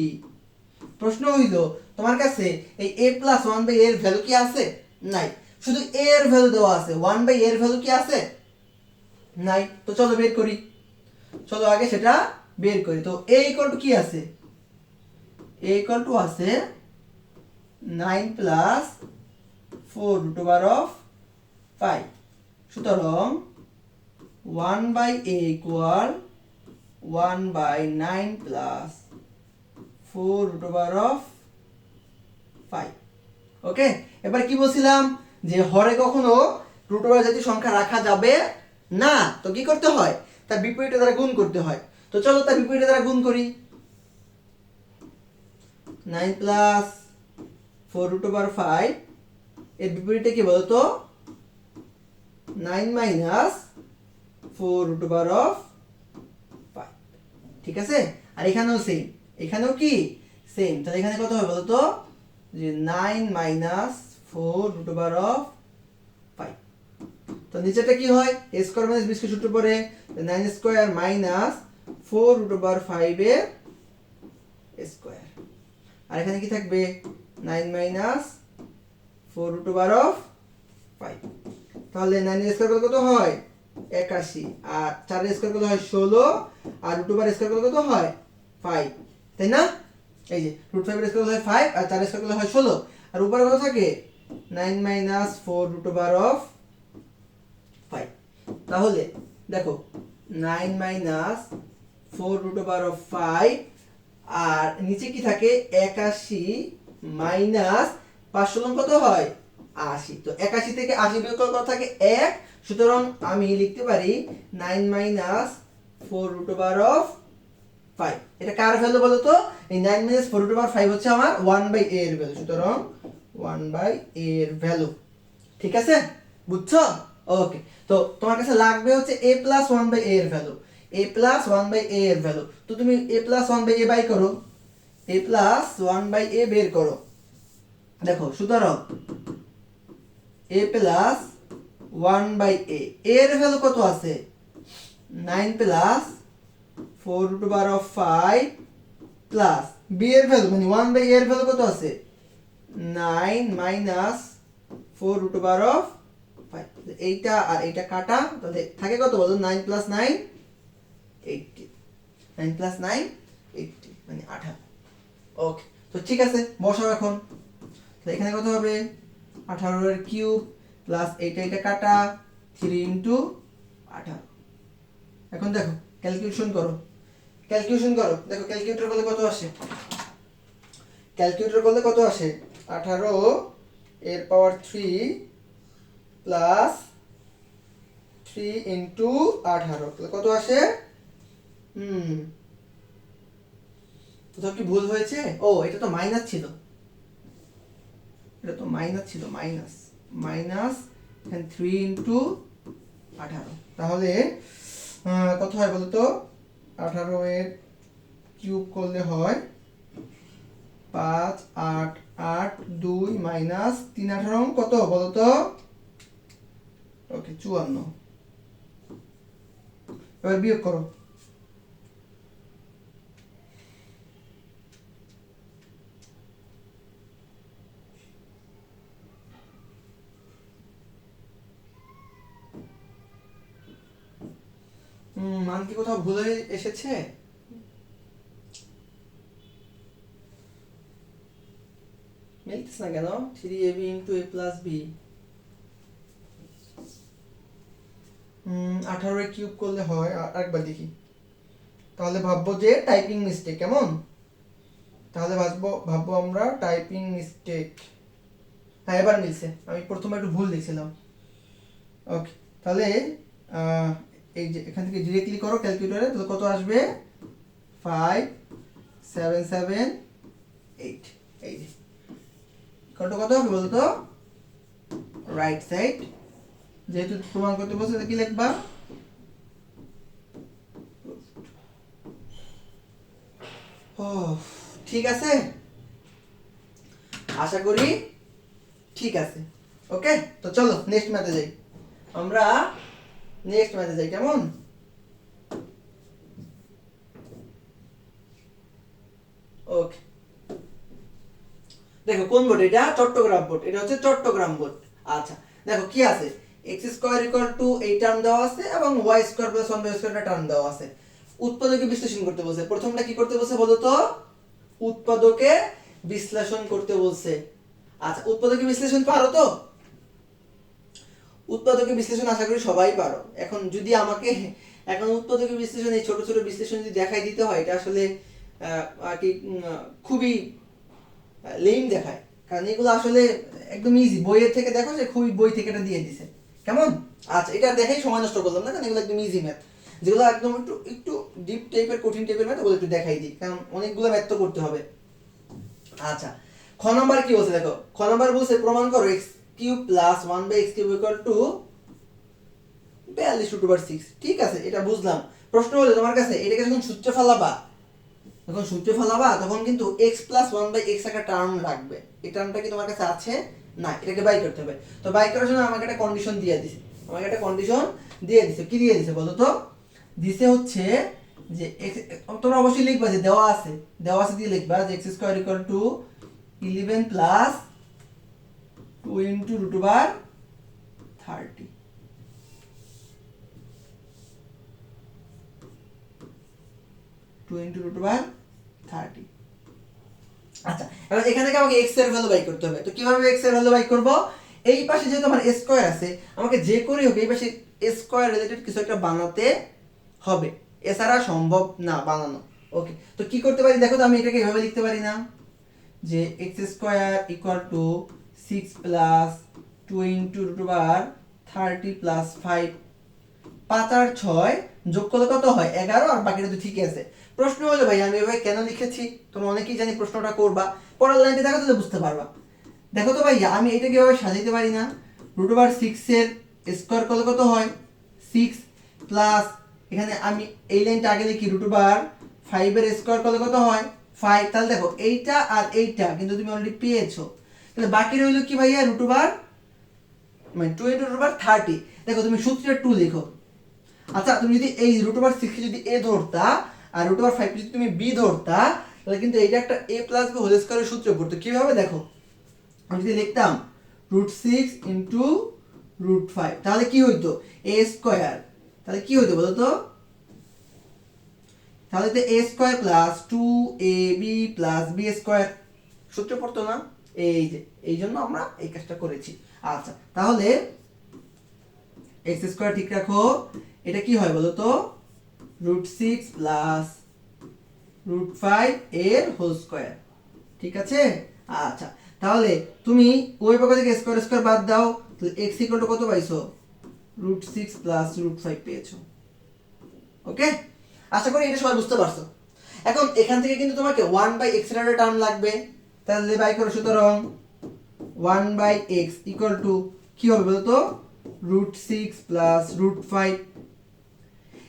প্রশ্ন হইল তোমার কাছে এই a প্লাস 1 বাই এর ভ্যালু কি আছে? নাই, শুধু a এর ভ্যালু দেওয়া আছে। 1 বাই এর ভ্যালু কি আছে? নাই। তো চলো বের করি, চলো আগে সেটা বের করি। তো a ইকুয়াল টু কি আছে? a ইকুয়াল টু আছে 9 প্লাস 4 রুট ওভার অফ 5। সুতরাং 1 by a equal 1 by 9 plus 4 root over of 5। Okay, এবার কি বলছিলাম যে হরে কখনো রুট ওভার জাতীয় সংখ্যা রাখা যাবে না। তো কি করতে হয়, তার বিপরীতে দ্বারা গুণ করতে হয়। তো চলো তার বিপরীতে দ্বারা গুণ করি। 9 প্লাস 4 রুট ওভার 5 এর বিপরীতে কি বলতো? 9 মাইনাস 4 রুট ওভার অফ 5। ঠিক আছে, আর এখানেও সেম, এখানেও কি সেম। তাহলে এখানে কত হবে বলতো? যে 9 মাইনাস 4 রুট ওভার অফ 5। তো নিচেটা কি হয়? a square minus b square সূত্র পড়ে 9 স্কয়ার মাইনাস 4 রুট ওভার 5 এর স্কয়ার। আর এখানে কি থাকবে? 9 মাইনাস 4 রুট ওভার অফ 5। তাহলে 9 এর স্কয়ার কত হয়? 81। আর 4 এর স্কয়ার কত হয়? 16। আর রুট ওভার স্কয়ার কত হয়? 5, তাই না? এই যে রুট 5 এর স্কয়ার হয় 5 আর 4 এর স্কয়ার হয় 16। আর উপরে কত থাকে? 9 মাইনাস 4 রুট ওভার অফ 5। তাহলে দেখো 9 মাইনাস 4 রুট ওভার অফ 5, আর নিচে কি থাকে? 81 মাইনাস 5 16 কত হয়? 80। তো 81 থেকে 80 বিয়োগ করলে কত থাকে? 1। সুতরাং আমি লিখতে পারি 9 মাইনাস 4 রুট ওভার অফ 5। এটা কার ভ্যালু বলো তো? এই 9 মাইনাস 4 রুট ওভার 5 হচ্ছে আমার 1 বাই a এর ভ্যালু। সুতরাং 1 বাই a এর ভ্যালু। ঠিক আছে, বুঝছো? ওকে। তো তোমার কাছে লাগবে হচ্ছে a প্লাস 1 বাই a এর value, a plus 1 by a এর ভ্যালু। তো তুমি a plus 1 by a by করো, a প্লাস 1 বাই a বের করো। দেখো সুতরাং a প্লাস 1 বাই a এর ভ্যালু কত আছে? 9 plus 4 root over of 5 plus b এর ভ্যালু মানে 1 বাই a এর ভ্যালু কত আছে? 9 মাইনাস 4 রুট ওভার অফ 5 এইটা আর এইটা কাটা, তাহলে থাকে কত বলো? 9 + 9 18, 9 + 9 80 মানে 18। ওকে, তো ঠিক আছে, বসাও এখন। তো এখানে কত হবে? 18 এর কিউব প্লাস এইটা কাটা 3 × 18। এখন দেখো ক্যালকুলেশন করো, দেখো ক্যালকুলেটর করলে কত আসে? 18 এর পাওয়ার 3 প্লাস 3 × 18, তাহলে কত আসে? কোথাও কি ভুল হয়েছে? ও, এটা তো মাইনাস ছিল, মাইনাস এখানে 3 × 18। তাহলে কত হয় বলো তো? 18 এর কিউব করলে হয় 5 8 8 2 মাইনাস 3 18 কত বলো তো? ওকে, 54। এবার বিয়োগ করো। মান কি কোথাও ভুল হয়ে এসেছে? মিলতেছে না কেন? 3ab × a + b 18 এর কিউব করলে হয়, আরেকবার দেখি। তাহলে ভাববো যে টাইপিং মিস্টেক, কেমন? তাহলে ভাববো আমরা টাইপিং মিস্টেক। হ্যাঁ, এবার মিলছে, আমি প্রথমে একটু ভুল লিখছিলাম। ওকে, তাহলে এই যে এখান থেকে ডিরেক্টলি করো ক্যালকুলেটরে, তাহলে কত আসবে? 5 7 7 8। এই যে কত হবে বলো তো? রাইট সাইড, যেহেতু প্রমাণ করতে বলছে, কি লিখবা? ও, ঠিক আছে, আশা করি ঠিক আছে। ওকে, তো চলো নেক্সট ম্যাথে যাই। আমরা নেক্সট ম্যাথে যাই, কেমন? ওকে, দেখো কোন বোর্ড এটা? চট্টগ্রাম বোর্ড। এটা হচ্ছে চট্টগ্রাম বোর্ড। আচ্ছা, দেখো কি আছে? x² এই টার্ম দেওয়া আছে এবং y² + 1/2 টার্ম দেওয়া আছে। উৎপাদকে বিশ্লেষণ করতে বলছে। প্রথমটা কি করতে বলছে বলো তো? উৎপাদকে বিশ্লেষণ করতে বলছে। আচ্ছা, উৎপাদকে বিশ্লেষণ পারো তো? উৎপাদকে বিশ্লেষণ আশা করি সবাই পারো। এখন যদি আমাকে উৎপাদকে বিশ্লেষণ, এই ছোট ছোট বিশ্লেষণ যদি দেখাই দিতে হয়, এটা আসলে আর কি খুবই লেম দেখায়, কারণ এগুলো আসলে একদম ইজি। বইয়ের থেকে দেখো যে খুবই বই থেকে এটা দিয়ে দিছে, কেমন? আচ্ছা, এটা দেখেই সময় নষ্ট করলাম না, কারণ এগুলো একদম ইজি ম্যাথ। যেগুলো একদম একটু একটু ডিপ টাইপের, কঠিন টাইপের ম্যাথ, ওগুলো একটু দেখাই দিই, কারণ অনেকগুলো ম্যাথ তো করতে হবে। আচ্ছা, খ নাম্বার কি বলছে দেখো। খ নাম্বার বলছে প্রমাণ করো x³ + 1/x³ = 42√6। ঠিক আছে, এটা বুঝলাম। প্রশ্ন হলো তোমার কাছে, এটাকে যখন সূত্রে ফেলাবা, তখন কিন্তু x + 1/x একটা টার্ম রাখবে। এই টার্মটা কি তোমার কাছে আছে? না, এটাকে বাই করতে হবে। তো বাই করার জন্য আমাকে একটা কন্ডিশন দিয়ে দিছে। কি দিয়ে দিছে বলো তো? দিছে হচ্ছে যে তোমরা অবশ্যই লিখবা যে দেওয়া আছে দিয়ে লিখবা যে x² = 11 + 2 × √30। আচ্ছা, এবার এখান থেকে আমাকে x এর ভ্যালু বাই করতে হবে। তো কিভাবে x এর ভ্যালু বাই করব? এই পাশে যেহেতু আমার স্কয়ার আছে, আমাকে যে করে হোক এই পাশে স্কয়ার রিলেটেড কিছু একটা বানাতে হবে, এছাড়া সম্ভব না বানানো। ওকে, তো কি করতে পারি দেখো তো? আমি এটাকে এভাবে লিখতে পারি না যে x² = 6 + 2 × √30 + 5, 5 আর 6 যোগ করলে কত হয়? 11, আর বাকিটা তো ঠিকই আছে। প্রশ্ন হলো ভাই আমি এভাবে কেন লিখেছি? তোমরা অনেকেই জানি প্রশ্নটা করবা, পরের লাইনটা দেখো তো বুঝতে পারবা। দেখো তো ভাই, আমি এটা কিভাবে সাজাইতে পারি না? √6 এর স্কয়ার করলে কত হয়? 6 প্লাস এখানে আমি এই লাইনটা আগে লিখি, √5 এর স্কয়ার করলে কত হয়? 5। তাহলে দেখো এইটা আর এইটা কিন্তু তুমি অলরেডি পেয়েছো, তাহলে বাকি রইল কি ভাইয়া? মানে 2 × √30। দেখো তুমি সূত্রে 2 লিখো। আচ্ছা, তুমি যদি এই √6 কে যদি a ধরতা আর √5 কে যদি তুমি b ধরতা, তাহলে কিন্তু এটা একটা a + b হোল স্কয়ারের সূত্রে পড়তো। কিভাবে দেখো? আমি যদি লিখতাম √6 × √5, তাহলে কি হইতো a স্কয়ার, তাহলে কি হইতো বলো তো, তাহলে তো a square plus 2ab plus b square, সূত্র পড়তো না, এই যে এই জন্য আমরা এই কাজটা করেছি। আচ্ছা তাহলে x স্কয়ার ঠিক রাখো, এটা কি হয় বলো তো, √6 প্লাস √5 এর হোল স্কয়ার, ঠিক আছে। আচ্ছা তাহলে তুমি ওই পক্ষ থেকে স্কয়ার স্কয়ার বাদ দাও, তাহলে x ইকুয়াল টু কত পাইছো, √6 প্লাস √5 পেয়েছো। ওকে, আশা করি এটা সবাই বুঝতে পারছো। এখন এখান থেকে কিন্তু তোমাকে 1/x এর একটা টার্ম লাগবে, তাহলে বাই করো, সুতরাং 1/x ইকুয়াল টু কি হবে বলো তো, √6 প্লাস √5।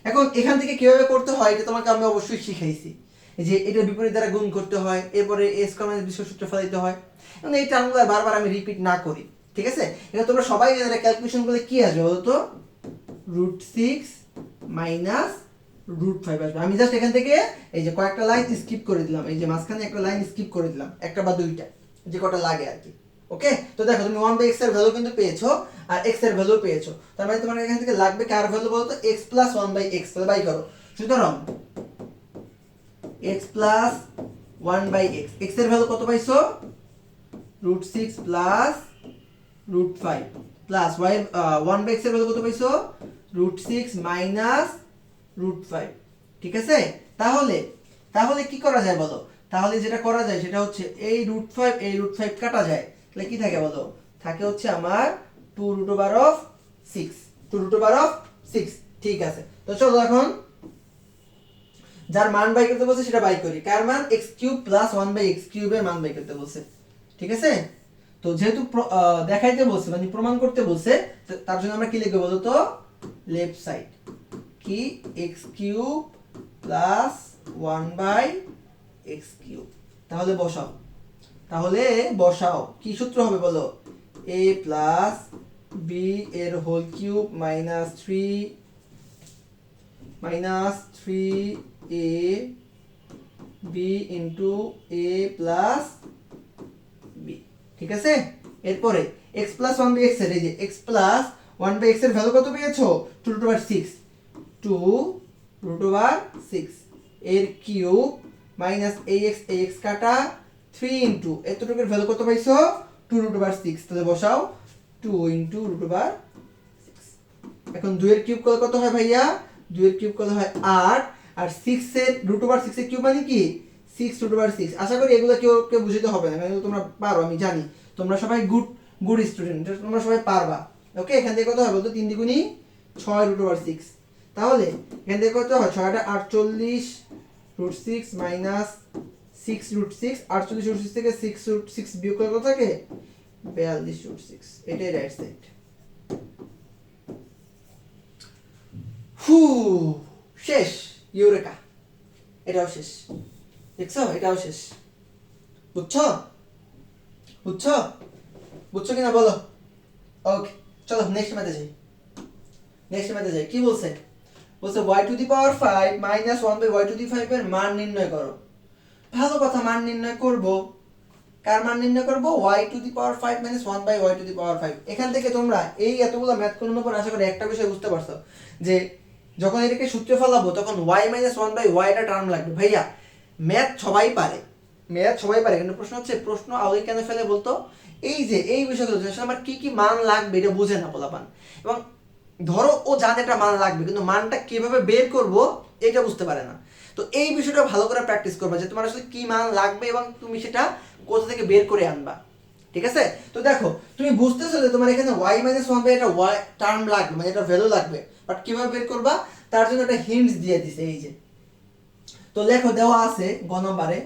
এখন এখান থেকে কিভাবে করতে হয় এটা তোমাকে আমি অবশ্যই শিখাইছি, যে এটা বিপরীত দ্বারা গুণ করতে হয়, এরপরে a square minus b square সূত্র ফেলাইতে হয়, এবং এই টার্মগুলো বারবার আমি রিপিট না করি, ঠিক আছে। এটা তোমরা সবাই জানো, ক্যালকুলেশন করলে কি আসবে বলো তো, √6 মাইনাস √5 আসবে। আমি জাস্ট এখান থেকে এই যে কয়েকটা লাইন স্কিপ করে দিলাম, এই যে মাঝখানে একটা লাইন স্কিপ করে দিলাম, একটা বা দুইটা যে কটা লাগে আর কি। ওকে, তো দেখো তুমি 1/x এর ভ্যালু কিন্তু পেয়েছো আর x এর ভ্যালু পেয়েছো, তার মানে তোমার এখান থেকে লাগবে কার ভ্যালু বলো তো, x প্লাস 1/x, তাহলে বাই করো, সুতরাং x প্লাস 1/x, x এর ভ্যালু কত পাইছো, √6 প্লাস √5 প্লাস y 1/x এর ভ্যালু কত পাইছো, √6 মাইনাস √5, ঠিক আছে। তাহলে তাহলে কি করা যায় বলো, তাহলে যেটা করা যায় সেটা হচ্ছে এই √5 এই √5 কাটা যায়, তাহলে কি থাকে বলো, থাকে হচ্ছে আমার 2√6, 2√6, ঠিক আছে। তো চলো এখন যার মান বাই করতে বলছে সেটা বাই করি, কার মান, x³ প্লাস 1/x³ এর মান বাই করতে বলছে, ঠিক আছে। তো যেহেতু দেখাইতে বলছে মানে প্রমাণ করতে বলছে, তার জন্য আমরা কি লিখবো বলো তো, লেফট সাইড কি x³ প্লাস 1/x³, তাহলে বসাও, তাহলে বসাও কি সূত্র হবে বলো, a প্লাস b এর whole cube minus 3a b into a plus b, ঠিক আছে। এরপরে x প্লাস 1/x এর, এই যে x প্লাস 1/x এর ভ্যালু কত পেয়েছো, 2√6, 2√6 এর কিউব মাইনাস ax কাটা 3 ইন্টু এতটুকুর ভ্যালু কত পাইছো, 2√6, তাহলে বসাও 2 ইন্টু √6। এখন 2 এর কিউব করলে কত হয় ভাইয়া, 2 এর কিউব করলে হয় 8, আর 6 এর √6 এর কিউব মানে কি 6√6। আশা করি এগুলো কেউ বুঝতে হবে না, কারণ তোমরা পারো, আমি জানি তোমরা সবাই গুড স্টুডেন্ট, তোমরা সবাই পারবা। ওকে, এখান থেকে কত হয় বলতো, 3 দ্বিগুণী 6√6, তাহলে এখান থেকে কত হয়, 6 48 √6 মাইনাস 6√6, 48 √6 থেকে 6 বিয়োগ করলে কত থাকে, 42√6, এটাই রাইট সাইড। শেষ, ইউরেকা, এটাও শেষ, দেখছো, এটাও শেষ, বুঝছো বুঝছো বুঝছো কিনা বলো। ওকে, চলো নেক্সট ম্যাথে যাই, কি বলছে, বলছে y⁵ মাইনাস 1/y⁵ এর মান নির্ণয় করো। ভালো কথা, মান নির্ণয় করব, কার মান নির্ণয় করব, y⁵ মাইনাস 1/y⁵। এখান থেকে তোমরা এই এতগুলো ম্যাথ করানোর পর আশা করি একটা বিষয় বুঝতে পারছো, যে যখন এটাকে সূত্রে ফেলাবো তখন y মাইনাস 1/y টা টার্ম লাগবে। ভাইয়া ম্যাথ সবাই পারে, কিন্তু প্রশ্ন হচ্ছে, প্রশ্ন আগে কেন ফেলে বলতো, এই যে এই বিষয়গুলো আমার কি কি মান লাগবে এটা বুঝে না পোলাপান, এবং ধরো ও জানে একটা মান লাগবে কিন্তু মানটা কিভাবে বের করব এটা বুঝতে পারে না। তো এই বিষয়টা ভালো করে প্র্যাকটিস করবা, যে তোমার আসলে কি মান লাগবে এবং তুমি সেটা কোথা থেকে বের করে আনবা, ঠিক আছে। তো দেখো তুমি বুঝতেছো যে তোমার এখানে y মাইনাস 1/, এটা y টার্ম লাগবে, মানে এটা ভ্যালু লাগবে, বাট কিভাবে বের করবা তার জন্য একটা হিন্টস দিয়ে দিছে, এই যে। তো লেখো, দেওয়া আছে গ নম্বরে,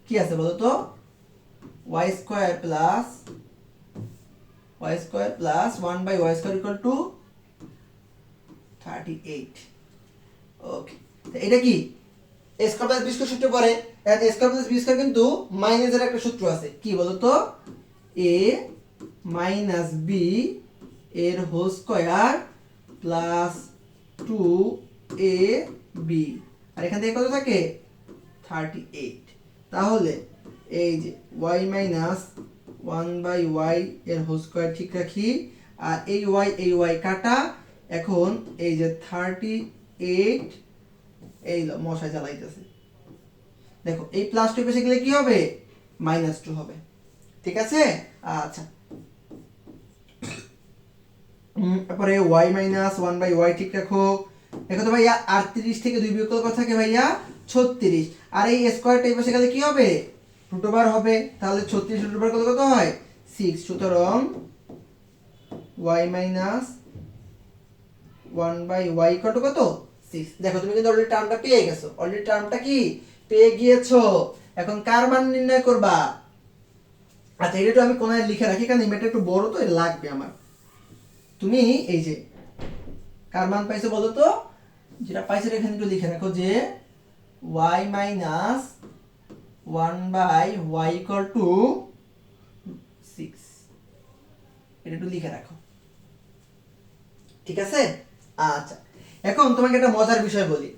কি আছে বলো তো, y² plus 1/y² equal to 38। ওকে, এটা কি a square plus b square সূত্র পড়ে, and a square plus b square কিন্তু মাইনাসের একটা সূত্র আছে, কি বলো তো, a মাইনাস b এর হোল স্কয়ার প্লাস 2ab, আর এখান থেকে কত থাকে 38। তাহলে এই যে y মাইনাস 1/y এর হোল স্কয়ার ঠিক রাখি, আর এই ওয়াই কাটা। এখন এই যে 38, এই মশাই জ্বালাইতেছে, দেখো এই প্লাস 2 পেছে গেলে কি হবে, -2 হবে। ঠিক আছে, আচ্ছা তারপরে y মাইনাস 1/y ঠিক রাখো। দেখো তো ভাইয়া 38 থেকে 2 বিয়োগ করলে কত থাকে ভাইয়া, 36। আর এই স্কয়ারটা এই পাশে গেলে কি হবে, রুট ওভার হবে। তাহলে 36 রুট ওভার কত হয়, 6। সুতরাং y মাইনাস 1/y কত 6। দেখো তুমি কিন্তু অলরেডি টার্মটা পেয়ে গেছো, অলরেডি টার্মটা কি পেয়ে গিয়েছো। এখন কার মান নির্ণয় করবা? আচ্ছা এটা একটু আমি কোনায় লিখে রাখি, কারণ এটা একটু বড় তো এটা লাগবে আমার। তুমি এই যে কার মান পাইছো বলো তো, যেটা পাইছো এখানে একটু লিখে রাখো যে y minus 1/y equal to 6, এটা একটু লিখে রাখো। ঠিক আছে, আচ্ছা এখন তোমাকে একটা মজার বিষয় বলি।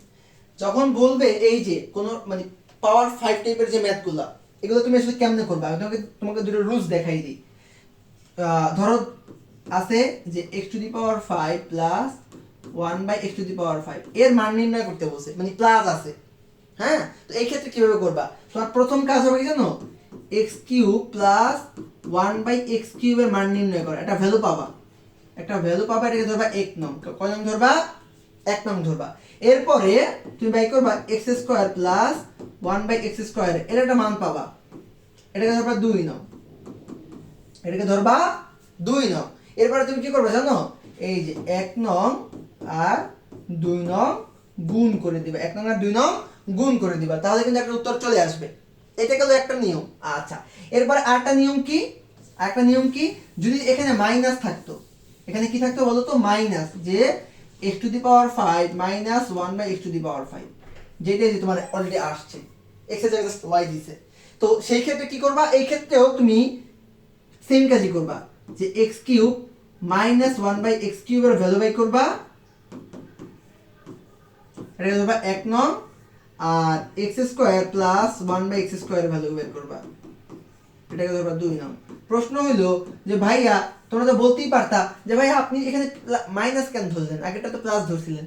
যখন বলবে এই যে কোন মানে পাওয়ার 5 টাইপের যে ম্যাথগুলা, এগুলো তুমি আসলে কেমনে করবে, আমি তোমাকে দুটো রুলস দেখাই দিই। ধরো আছে যে x to the power 5 plus 1/x to the power 5 এর মান নির্ণয় করতে বলছে, মানে প্লাস আছে। হ্যাঁ, তো এই ক্ষেত্রে কিভাবে করবা, তোমার প্রথম কাজ হবে কি জানো, x কিউব প্লাস 1/x কিউবের মান নির্ণয় করা। একটা ভ্যালু পাবা, এটাকে ধরবা 1 নং। কয় নং ধরবা, 1 নং ধরবা। এরপরে তুমি বাই করবা x square plus 1/x square, এর একটা মান পাবা, এটাকে ধরবা 2 নং, এরপরে তুমি কি করবে জানো, এই যে 1 নং আর 2 নং গুণ করে দিবা, 1 নং আর 2 নং গুণ করে দিবা, তাহলে কিন্তু একটা উত্তর চলে আসবে। এটা গেল একটা নিয়ম। আচ্ছা এরপরে আরেকটা নিয়ম কি, যদি এখানে মাইনাস থাকতো, এখানে কি থাকতো বলো তো, মাইনাস, যে x to the power 5 minus 1/x to the power 5, যেটা যে তোমার অলরেডি আসছে, x এর জায়গায় জাস্ট y দিছে। তো সেই ক্ষেত্রে কি করবা, এই ক্ষেত্রেও তুমি সেম কাজই করবা, যে x কিউব মাইনাস 1/x কিউবের ভ্যালু বাই করবা, এটা ধরবা 1 নং, আর x স্কয়ার প্লাস 1/x স্কয়ারের ভ্যালু বের করবা, এটাকে ধরবা 2 নং। প্রশ্ন হলো যে ভাইয়া তোমরা তো বলতেই পারতা যে ভাইয়া আপনি এখানে মাইনাস কেন ধরলেন, আগেটা তো প্লাস ধরছিলেন।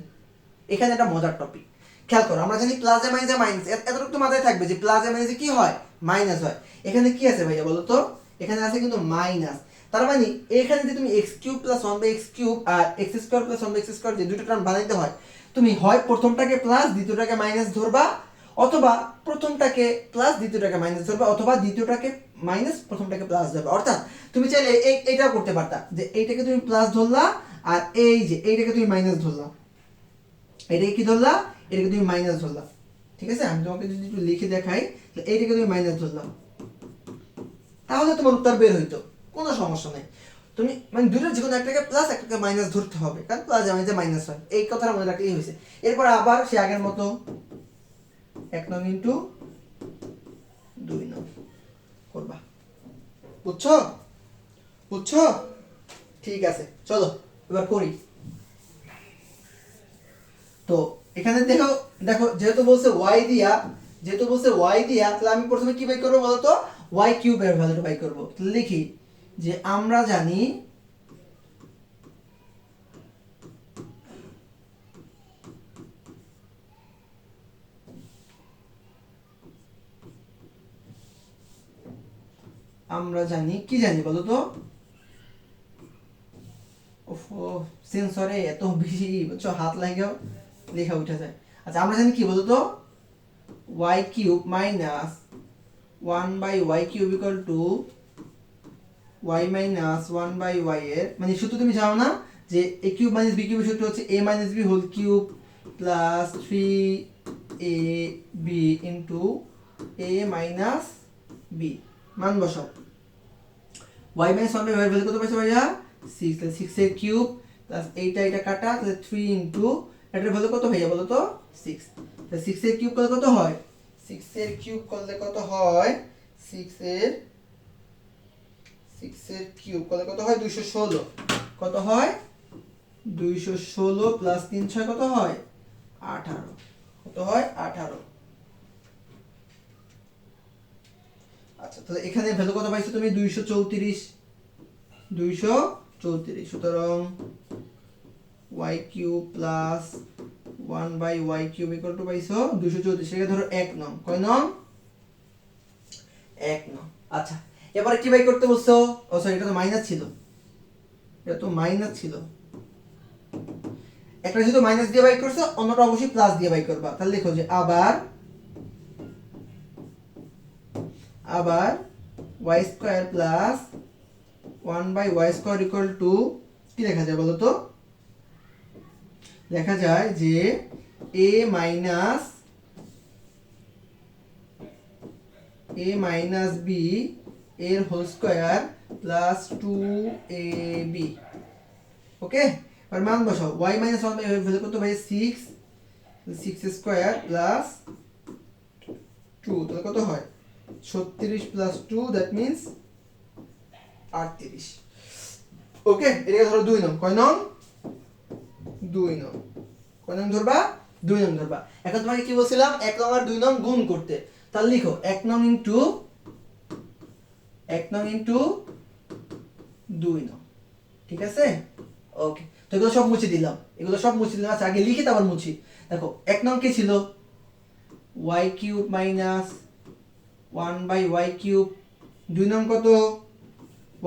এখানে একটা মজার টপিক, খেয়াল করো, আমরা জানি প্লাসে মাইনাসে মাইনাস, এতটুকু তো মাথায় থাকবে যে প্লাসে মাইনাসে কি হয়, মাইনাস হয়। এখানে কি আছে ভাইয়া বলো তো, এখানে আছে কিন্তু মাইনাস। তার মানে এখানে যে তুমি x cube plus 1/x cube আর x square plus 1/x square যে দুটো টার্ম বানাইতে হয়, তুমি হয় প্রথমটাকে প্লাস দ্বিতীয়টাকে মাইনাস ধরবা, অথবা প্রথমটাকে প্লাস দ্বিতীয়টাকে মাইনাস ধরবা, অথবা দ্বিতীয়টাকে মাইনাস প্রথমটাকে প্লাস ধরবা। অর্থাৎ তুমি চাইলে এইটাও করতে পারতা, যে এইটাকে তুমি প্লাস ধরলা আর এই যে এইটাকে তুমি মাইনাস ধরলা, এটাকে কি ধরলা, এটাকে তুমি মাইনাস ধরলা। ঠিক আছে, আমি তোমাকে যদি একটু লিখে দেখাই, এইটাকে তুমি মাইনাস ধরলাম, তাহলে তোমার উত্তর বের হইতো, কোনো সমস্যা নেই। তুমি মানে দুটোর যে কোনো একটাকে প্লাস একটাকে মাইনাস ধরতে হবে, কারণ প্লাস যে মাইনাস হয়, এই কথাটা মনে রাখলেই হয়েছে। এরপর আবার সে আগের মতো 1 নং ইন্টু 2 নং করবা। বুঝছো? ঠিক আছে, চলো এবার করি। তো এখানে দেখো যেহেতু বলছে y দিয়া, তাহলে আমি প্রথমে কি বাই করবো বলতো, y কিউবের ভ্যালুটা বাই করবো। লিখি যে আমরা জানি কি জানি বলো তো, সেন্সরে এত বেশি বুঝছো, হাত লাগেও লেখা উঠে যায়। আচ্ছা আমরা জানি কি বলো তো, y cube minus 1/y cube equal two y minus 1/y এর মানে সূত্র তুমি জানো না, যে a কিউব মাইনাস b কিউবের সূত্র হচ্ছে a minus b whole cube plus 3ab into a minus b। মান বসাও, y মাইনাস 1/y এর ভ্যালু কত পাইছো ভাইয়া, 6, তাহলে 6 এর কিউব প্লাস এটা কাটা, তাহলে 3 ইন্টু এটার ভ্যালু কত ভাইয়া বলো তো, 6। তাহলে 6 এর কিউব করলে কত হয়, 6 এর কিউব করলে কত হয়, 6 এর কিউব করলে কত হয়, 216। কত হয়, 216 প্লাস 3 6 কত হয়, 18। কত হয়, 18। আচ্ছা তাহলে এখানে ভ্যালু কত পাইছো তুমি, 234 34, সুতরাং y cube plus 1/y cube equal two পাইছো 234, এটা ধরো 1 নং, কয় নং? 1 নং। আচ্ছা, এবারে কি বাই করতে বলছো? ও সরি, এটা তো মাইনাস ছিল, একটা শুধু মাইনাস দিয়ে বাই করছো, অন্যটা অবশ্যই প্লাস দিয়ে বাই করবা। তাহলে লিখো যে আবার y square plus 1/y square equal to কি লেখা যায় বলো তো? লেখা যায় যে a মাইনাস b এর হোল স্কয়ার প্লাস 2ab। ওকে, আর মান বসাও। y মাইনাস 1 বাই ভ্যালু কত ভাই? 6 স্কয়ার প্লাস 2, তাহলে কত হয়? 36 প্লাস 2, দ্যাট মিন্স 38। ওকে, এটাকে ধরো 2 নং। কয় নং? 2 নং। কয় নং ধরবা? 2 নং ধরবা। এখন তোমাকে কি বলছিলাম? 1 নং আর 2 নং গুণ করতে। তাহলে লিখো 1 নং ইনটু 2 নং। ঠিক আছে? ওকে, তো এগুলো সব মুছে দিলাম, আচ্ছা আগে লিখি তারপর মুছি। দেখো 1 নং কি ছিল? y cube minus 1/y cube. 2 নং কত?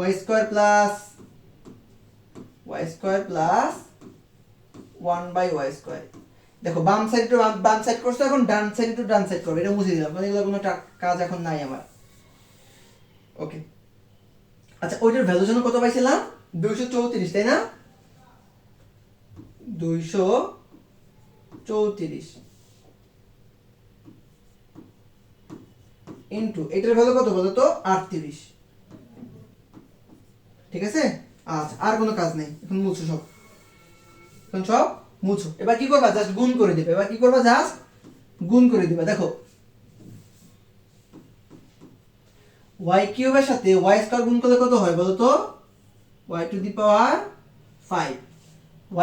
y square plus 1/y square. দেখো বাম সাইড টু বাম সাইড করছো, এখন ডান সাইড টু ডান সাইড করবে, এটা মুছে দিলাম, মানে এগুলো কোনো কাজ এখন নাই আমার। ওকে, আচ্ছা ওইটার ভ্যালু জন্য কত পাইছিলাম? 234, তাই না? 234 ইনটু এটার ভ্যালু কত বলো তো? 38। ঠিক আছে? আচ্ছা, আর কোনো কাজ নেই, এখন মুছো সব, মুছো। এবার কি করবা? জাস্ট গুণ করে দিবে। দেখো y কিউবের সাথে y স্কয়ার গুণ করলে কত হয় বলো তো? y to the power 5।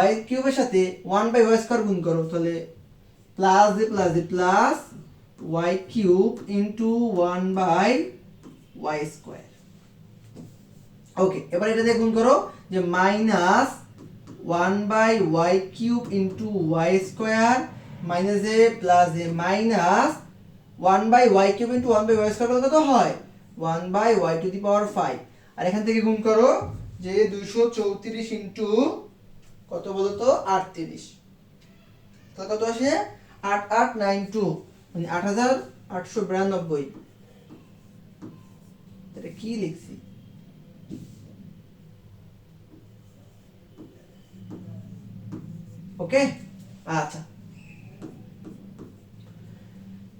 y কিউবের সাথে 1/y স্কয়ার গুণ করো, তাহলে plus y cube into 1/y square. Okay, এবার এটা দিয়ে গুণ করো, যে minus 1/y cube into y square minus a plus a minus 1/y cube into 1/y square কত হয়? 1/y two the power 5। আর এখান থেকে গুণ করো, যে 234 ইনটু কত বলো তো? 38। তাহলে কত আসে? 8892, মানে 8892। এটা কি লিখছি? ওকে, আচ্ছা,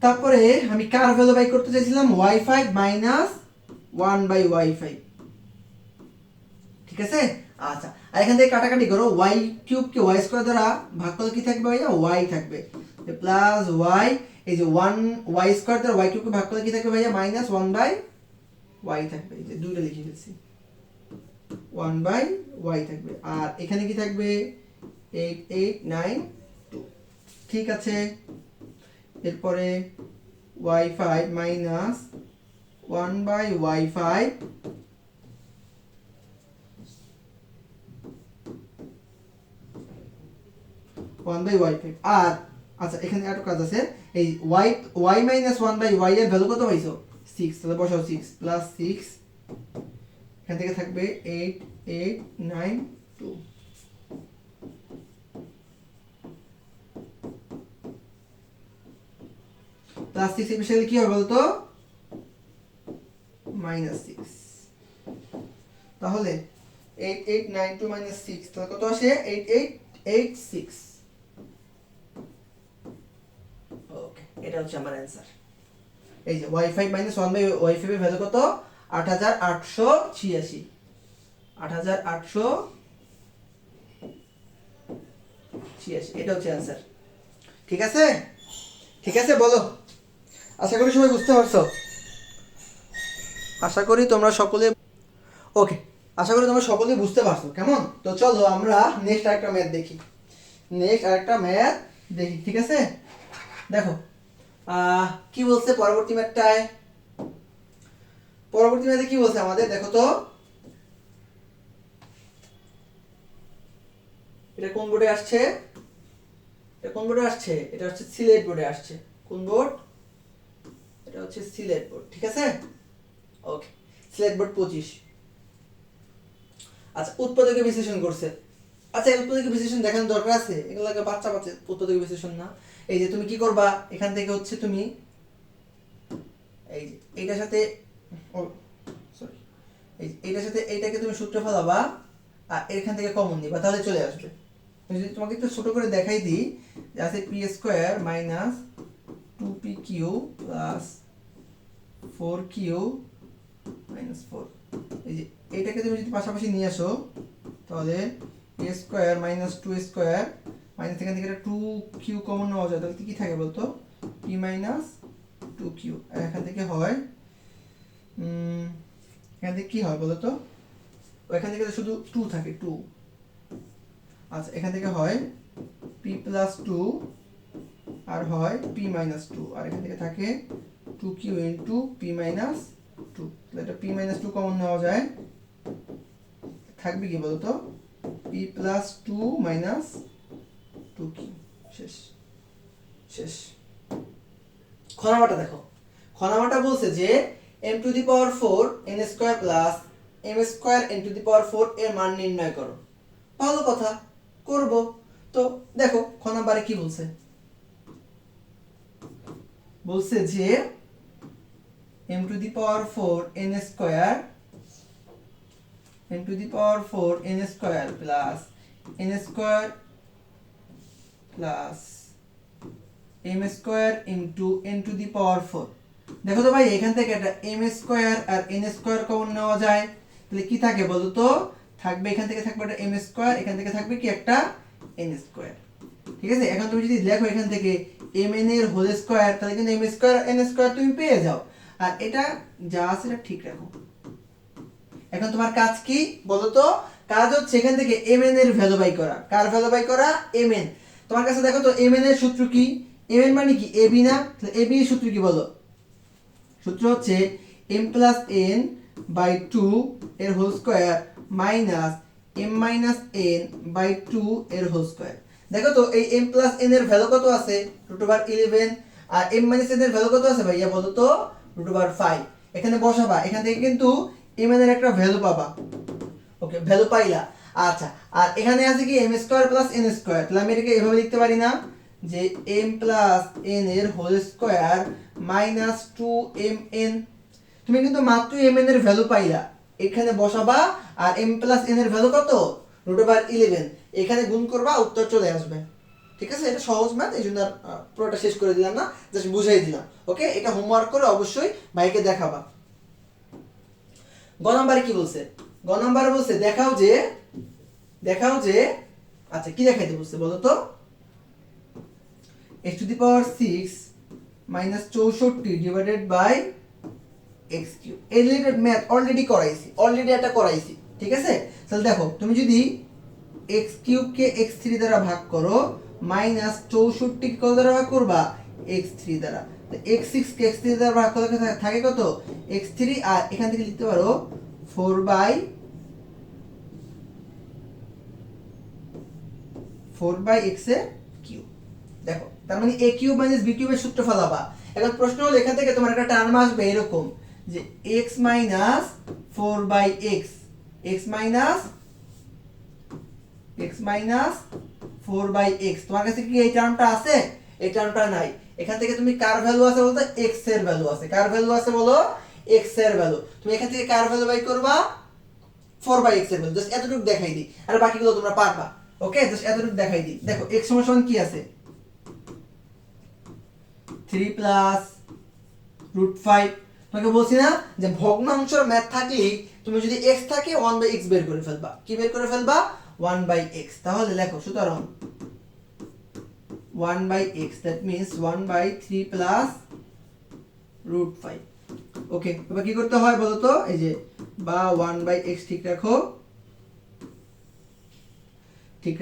তারপরে আমি কার ভ্যালু বাই করতে চাইছিলাম? y5 minus 1/y5। ঠিক আছে? আচ্ছা, আর এখান থেকে কাটাকাটি করো, y কিউব কে y স্কয়ার দ্বারা ভাগ করলে কি থাকবে ভাইয়া? y থাকবে, প্লাস y, এই যে 1 y স্কয়ার দ্বারা y কিউব কে ভাগ করলে কি থাকবে ভাইয়া? মাইনাস 1/y থাকবে। এই যে দুইটা লিখে ফেলছি, 1/y থাকবে। আর এখানে কি থাকবে? 8892। ঠিক আছে, এরপরে y5 মাইনাস 1/y5 1/y5। আর আচ্ছা, এখানে একটা কাজ আছে, এই y মাইনাস 1/y এর ভ্যালু কত পাইছো? 6, তাহলে বসাও 6 প্লাস 6, এখান থেকে থাকবে 8892। প্লাস 6 এর বিষয়ে কি হবে বলতো? মাইনাস 6। তাহলে 8892 মাইনাস 6, তাহলে কত আসে? 8886। ওকে, এটা হচ্ছে আমার অ্যানসার। এই যে y5 মাইনাস 1/y5 এর ভ্যালু কত? 8886। 8886, এটা হচ্ছে অ্যানসার। ঠিক আছে? বলো। আশা করি সবাই বুঝতে পারছো। আশা করি তোমরা সকলে বুঝতে পারছো। কেমন? তো চলো আমরা নেক্সট আরেকটা ম্যাথ দেখি। ঠিক আছে? দেখো কি বলছে পরবর্তী ম্যাথে কি বলছে আমাদের? দেখো তো, এটা কোন বোর্ডে আসছে? এটা কোন বোর্ডে আসছে? এটা হচ্ছে সিলেট বোর্ডে আসছে। কোন বোর্ড? এটা হচ্ছে সিলেট বোর্ড, ঠিক আছে? ওকে, সিলেট বোর্ড 25। আচ্ছা, উৎপাদকে বিশ্লেষণ করছে। আচ্ছা, উৎপাদকে বিশ্লেষণ দেখানোর দরকার আছে? এগুলোকে বাচ্চা বাচ্চা উৎপাদকে বিশ্লেষণ না। এই যে তুমি কি করবা, এখান থেকে হচ্ছে তুমি এই যে এইটার সাথে সরি এইটার সাথে এইটাকে তুমি সূত্র ফেলাবা আর এখান থেকে কমন নিবা, তাহলে চলে আসবে। যদি তোমাকে একটু ছোট করে দেখাই দিই, যে আছে P square minus 2pq plus 4q minus 4। এই যে এইটাকে তুমি যদি পাশাপাশি নিয়ে আসো, তাহলে P square minus 2 square minus এখান থেকে একটা 2q কমন নেওয়া যায়, তাহলে কি থাকে বলতো? p minus 2q। আর এখান থেকে হয় এখান থেকে কি হয় বলতো? এখান থেকে শুধু 2 থাকে, 2। আচ্ছা, এখান থেকে হয় p প্লাস 2 আর হয় p মাইনাস 2, আর এখান থেকে থাকে 2q ইন্টু p মাইনাস 2। তাহলে এটা p মাইনাস 2 কমন নেওয়া যায়, থাকবে কি বলতো? p plus 2 minus 2q। শেষ শেষ। খনামাটা দেখো, খনামাটা বলছে যে m to the power 4 n square plus m square n to the power 4 এর মান নির্ণয় করো। ভালো কথা, করব। তো দেখো খ নাম্বারে কি বলছে? বলছে যে m to the power 4 n square m to the power 4 n square plus n square plus m square into n to the power 4। দেখো তো ভাই, এখান থেকে একটা m স্কয়ার আর n স্কয়ার কমন নেওয়া যায়, তাহলে কি থাকে বলো তো? থাকবে এখান থেকে থাকবে একটা m স্কয়ার, এখান থেকে থাকবে কি একটা n স্কয়ার। ঠিক আছে, এখন তুমি যদি দেখো এখান থেকে mn এর হোল স্কয়ার, তাহলে কিন্তু m স্কয়ার n স্কয়ার তুমি পেয়ে যাও। আর এটা যা আছে এটা ঠিক রাখো। এখন তোমার কাজ কি বলো তো? কাজ হচ্ছে এখান থেকে mn এর ভ্যালু বাই করা। কার ভ্যালু বাই করা? mn। তোমার কাছে দেখো তো mn এর সূত্র কি? mn মানে কি? ab না? তাহলে ab এর সূত্র কি বলো? সূত্র হচ্ছে m প্লাস n বাই 2 এর whole square minus m minus n by 2 এর হোল স্কয়ার। দেখো তো এই m প্লাস n এর ভ্যালু কত আছে? √11। আর m মাইনাস n এর ভ্যালু কত আছে ভাইয়া বলো তো? √5। এখানে বসাবা, এখান থেকে কিন্তু mn এর একটা ভ্যালু পাবা। ওকে, ভ্যালু পাইলা। আচ্ছা, আর এখানে আছে কি m square plus n square, তাহলে আমি এটাকে এভাবে লিখতে পারি না যে m প্লাস n এর হোল স্কয়ার মাইনাস 2mn। তুমি কিন্তু মাত্র mn এর ভ্যালু পাইলা, এখানে বসাবা। আর m প্লাস n এর ভ্যালু কত? √11। এখানে গুণ করবা, উত্তর চলে আসবে। ঠিক আছে, এটা সহজ ম্যাথ, এই জন্য পুরোটা শেষ করে দিলাম না, জাস্ট বুঝাই দিলাম। ওকে, এটা হোমওয়ার্ক করে অবশ্যই ভাইকে দেখাবা। গ নাম্বারে কি বলছে? গ নাম্বারে বলছে দেখাও যে আচ্ছা, কি দেখাইতে বলছে বলো তো? x to the power 6 minus 64 divided by x cube. এই রিলেটেড ম্যাথ অলরেডি করাইছি, ঠিক আছে? তাহলে দেখো, তুমি যদি x কিউব কে x3 দ্বারা ভাগ করো, মাইনাস 64 কে কত দ্বারা ভাগ করবা? x3 দ্বারা। তো x6 কে x3 দ্বারা ভাগ করলে থাকে কত? x3। আর এখান থেকে লিখতে পারো 4 বাই x এর কিউব। দেখো, তার মানে a কিউব মাইনাস b কিউবের সূত্র ফলাবা। এখন প্রশ্ন হলো, এখান থেকে তোমার একটা টার্ম আসবে এরকম যে x minus 4/x, x minus 4/x। তোমার কাছে কি এই টার্মটা আছে? এই টার্মটা নাই। এখান থেকে তুমি কার ভ্যালু আছে বলতো? x এর ভ্যালু আছে। কার ভ্যালু আছে বলো? x এর ভ্যালু। তুমি এখান থেকে কার ভ্যালু বাই করবা? 4/x এর ভ্যালু। জাস্ট এতটুকু দেখাই দিই, আর বাকিগুলো তোমরা পারবা। ওকে, জাস্ট এতটুকু দেখাই দিই। দেখো x সমান কি আছে? 3 প্লাস √5। তোমাকে বলছি না যে ভগ্নাংশের ম্যাথ থাকলে তুমি যদি x থাকে 1/x বের করে ফেলবা। কি বের করে ফেলবা? 1/x। তাহলে লেখো, সুতরাং 1/x, that means 1/3 plus √5। Okay, এবার কি করতে হয় বলো তো? এই যে বা 1/x ঠিক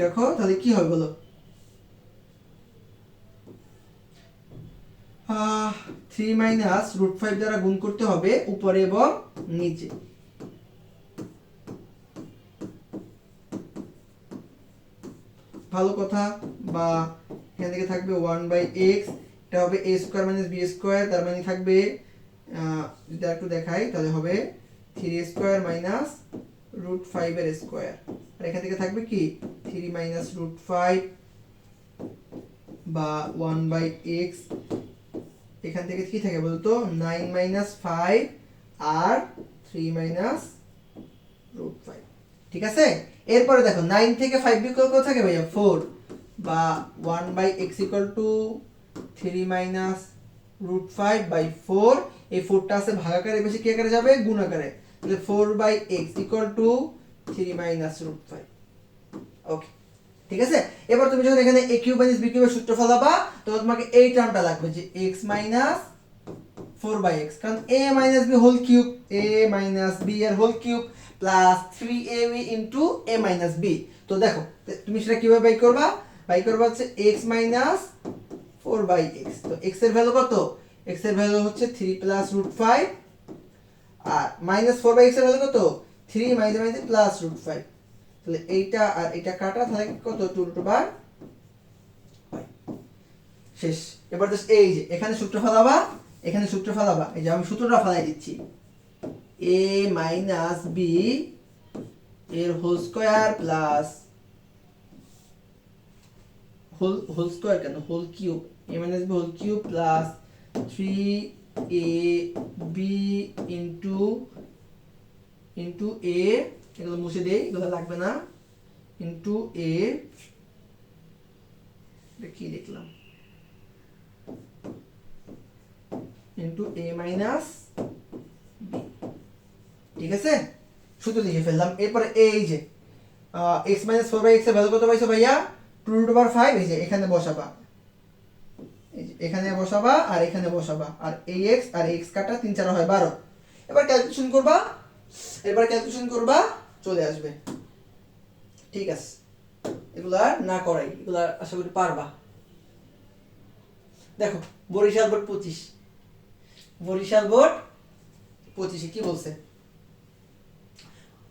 রাখো, তাহলে কি হবে বলো? 3 মাইনাস √5 দ্বারা গুণ করতে হবে উপরে এবং নিচে। ভালো কথা, বা এখান থেকে থাকবে 1/x, এটা হবে a square minus b square, তার মানে থাকবে যদি একটু দেখাই তাহলে হবে 3 স্কয়ার মাইনাস √5 এর স্কয়ার, আর এখান থেকে থাকবে কি 3 মাইনাস √5 বা 1/x, এখান থেকে কি থাকে বলতো 9 মাইনাস 5 আর 3 মাইনাস √5। ঠিক আছে, এরপরে দেখো 9 থেকে 5 বিয়োগ কত থাকে ভাইয়া 4, বা 1/x = 3 মাইনাস √5/4, এই 4টা আছে ভাগাকারে, বেশি কি আকারে যাবে গুণ আকারে, তাহলে 4/x = 3 মাইনাস √5। ওকে, ঠিক আছে। এবার তুমি যখন এখানে a কিউব মাইনাস b কিউবের সূত্র ফলাবা, তো তোমাকে এই টার্মটা লাগবে যে x মাইনাস 4/x, কারণ a minus b whole cube, a minus b এর whole cube plus 3ab into a minus b। তো দেখো তুমি সেটা কিভাবে বাই করবা, হচ্ছে x মাইনাস 4/x। তো x এর ভ্যালু কত, x এর ভ্যালু হচ্ছে 3 প্লাস √5, আর মাইনাস 4/x এর ভ্যালু কত 3 মাইনাস প্লাস √5, তাহলে এইটা আর এটা কাটা, তাহলে কত 2√5 শেষ। এবার জাস্ট এই যে এখানে সূত্র ফলাবা, এখানে সূত্র ফলাবা, এই যে আমি সূত্রটা ফলাই দিচ্ছি, a মাইনাস b এর whole square plus whole square কেন whole cube, a minus b whole cube plus 3ab into a, এগুলো মুছে দেই, এগুলো লাগবে না, ইনটু a, কি লিখলাম, ইনটু a মাইনাস b। ঠিক আছে, সূত্র লিখে ফেললাম। এরপরে এই যে x মাইনাস 4/x এর ভ্যালু কত পাইছো ভাইয়া 2√5, এই যে এখানে বসাবা, এই যে এখানে বসাবা আর এখানে বসাবা, আর এই x আর x কাটা 3 4 হয় 12। এবার ক্যালকুলেশন করবা, চলে আসবে। ঠিক আছে, এগুলা না করাই, এগুলা আশা করি পারবা। দেখো বরিশাল বোর্ড 25, বরিশাল বোর্ড 25 কি বলছে,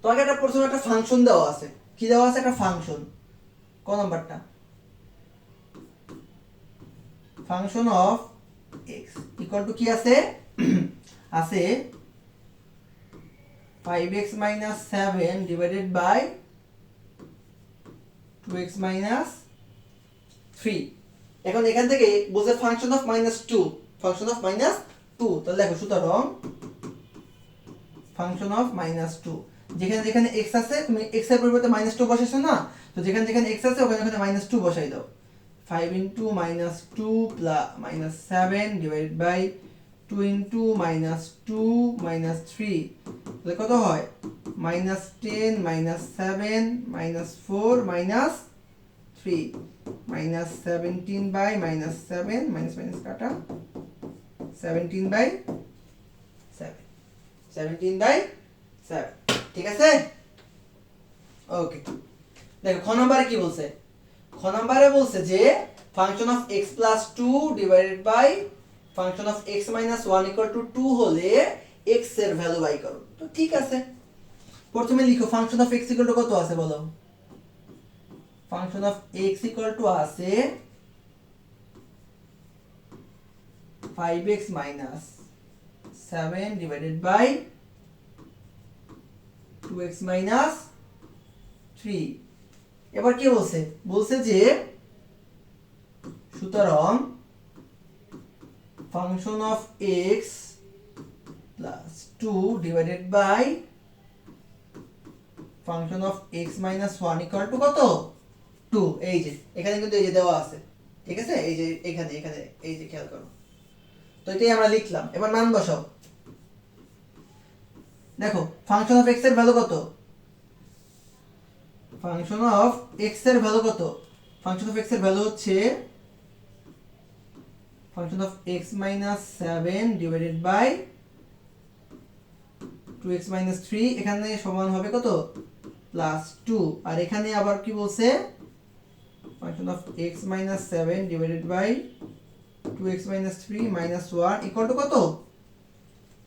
তোমাকে একটা প্রথমে একটা ফাংশন দেওয়া আছে, কি দেওয়া আছে, একটা ফাংশন, ক নাম্বারটা, function of x equal to কি আছে আছে 5x minus 7 divided by 2x minus 3। এখন এখান থেকে বলছে ফাংশন অফ -2, ফাংশন অফ -2, তাহলে দেখো সুতরাং ফাংশন অফ -2, যেখানে যেখানে x আছে তুমি x এর পরিবর্তে -2 বসাইছো না, তো যেখানে যেখানে x আছে ওখানে ওখানে -2 বসাই দাও। 5 into -2 plus -7 divided by 2 into -2 -3, তাহলে কত হয় -10 -7 -4 -3 -17 by -7 minus কাটা 17/7 ঠিক আছে। ওকে, দেখো খ নম্বরে কি বলছে, খ নম্বরে বলছে যে function of x plus 2 divided by function of x minus 1 equal to 2 হলে x এর ভ্যালু বাই করো। তো ঠিক আছে, প্রথমে লিখো function of x equal to কত আছে বলো, function of x equal to আছে 5x minus 7 divided by 2x minus 3। এবার কি বলছে, বলছে যে সুতরাং function of x plus 2 divided by function of x minus 1 equal to কত 2। এই যে এখানে কিন্তু এই যে দেওয়া আছে, ঠিক আছে, এই যে এখানে এখানে এই যে খেয়াল করো, তো এটাই আমরা লিখলাম। এবার মান বসাও, দেখো ফাংশন অফ x এর ভ্যালু কত, ফাংশন অফ x এর ভ্যালু কত, ফাংশন অফ x এর ভ্যালু হচ্ছে function of x minus 7 divided by 2x minus 3, এখানে সমান হবে কত প্লাস 2, আর এখানে আবার কি বলছে function of x minus 7 divided by 2x minus 3 minus 1 equal to কত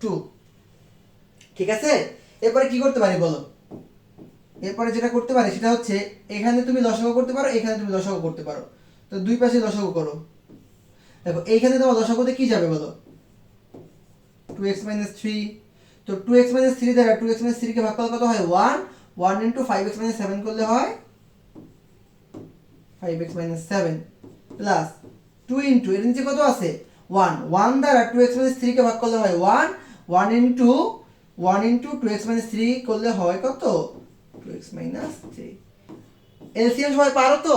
2। ঠিক আছে, এরপরে কি করতে পারি বলো, এরপরে যেটা করতে পারি সেটা হচ্ছে এখানে তুমি লসাগু করতে পারো, এখানে তুমি লসাগু করতে পারো। তো দুই পাশে লসাগু করো। দেখো এইখানে তোমার লসাগুতে কি যাবে বলো, 2x minus 3। তো 2x minus 3 দ্বারা 2x minus 3 কে ভাগ করলে কত হয় 1, 1 into 5x minus 7 করলে হয় 5x minus 7 প্লাস 2 into এর নিচে কত আছে 1, 1 দ্বারা 2x minus 3 কে ভাগ করলে হয় 1, 1 into 2x minus 3 করলে হয় কত 2x minus 3। এলসিএম সবাই পারো তো?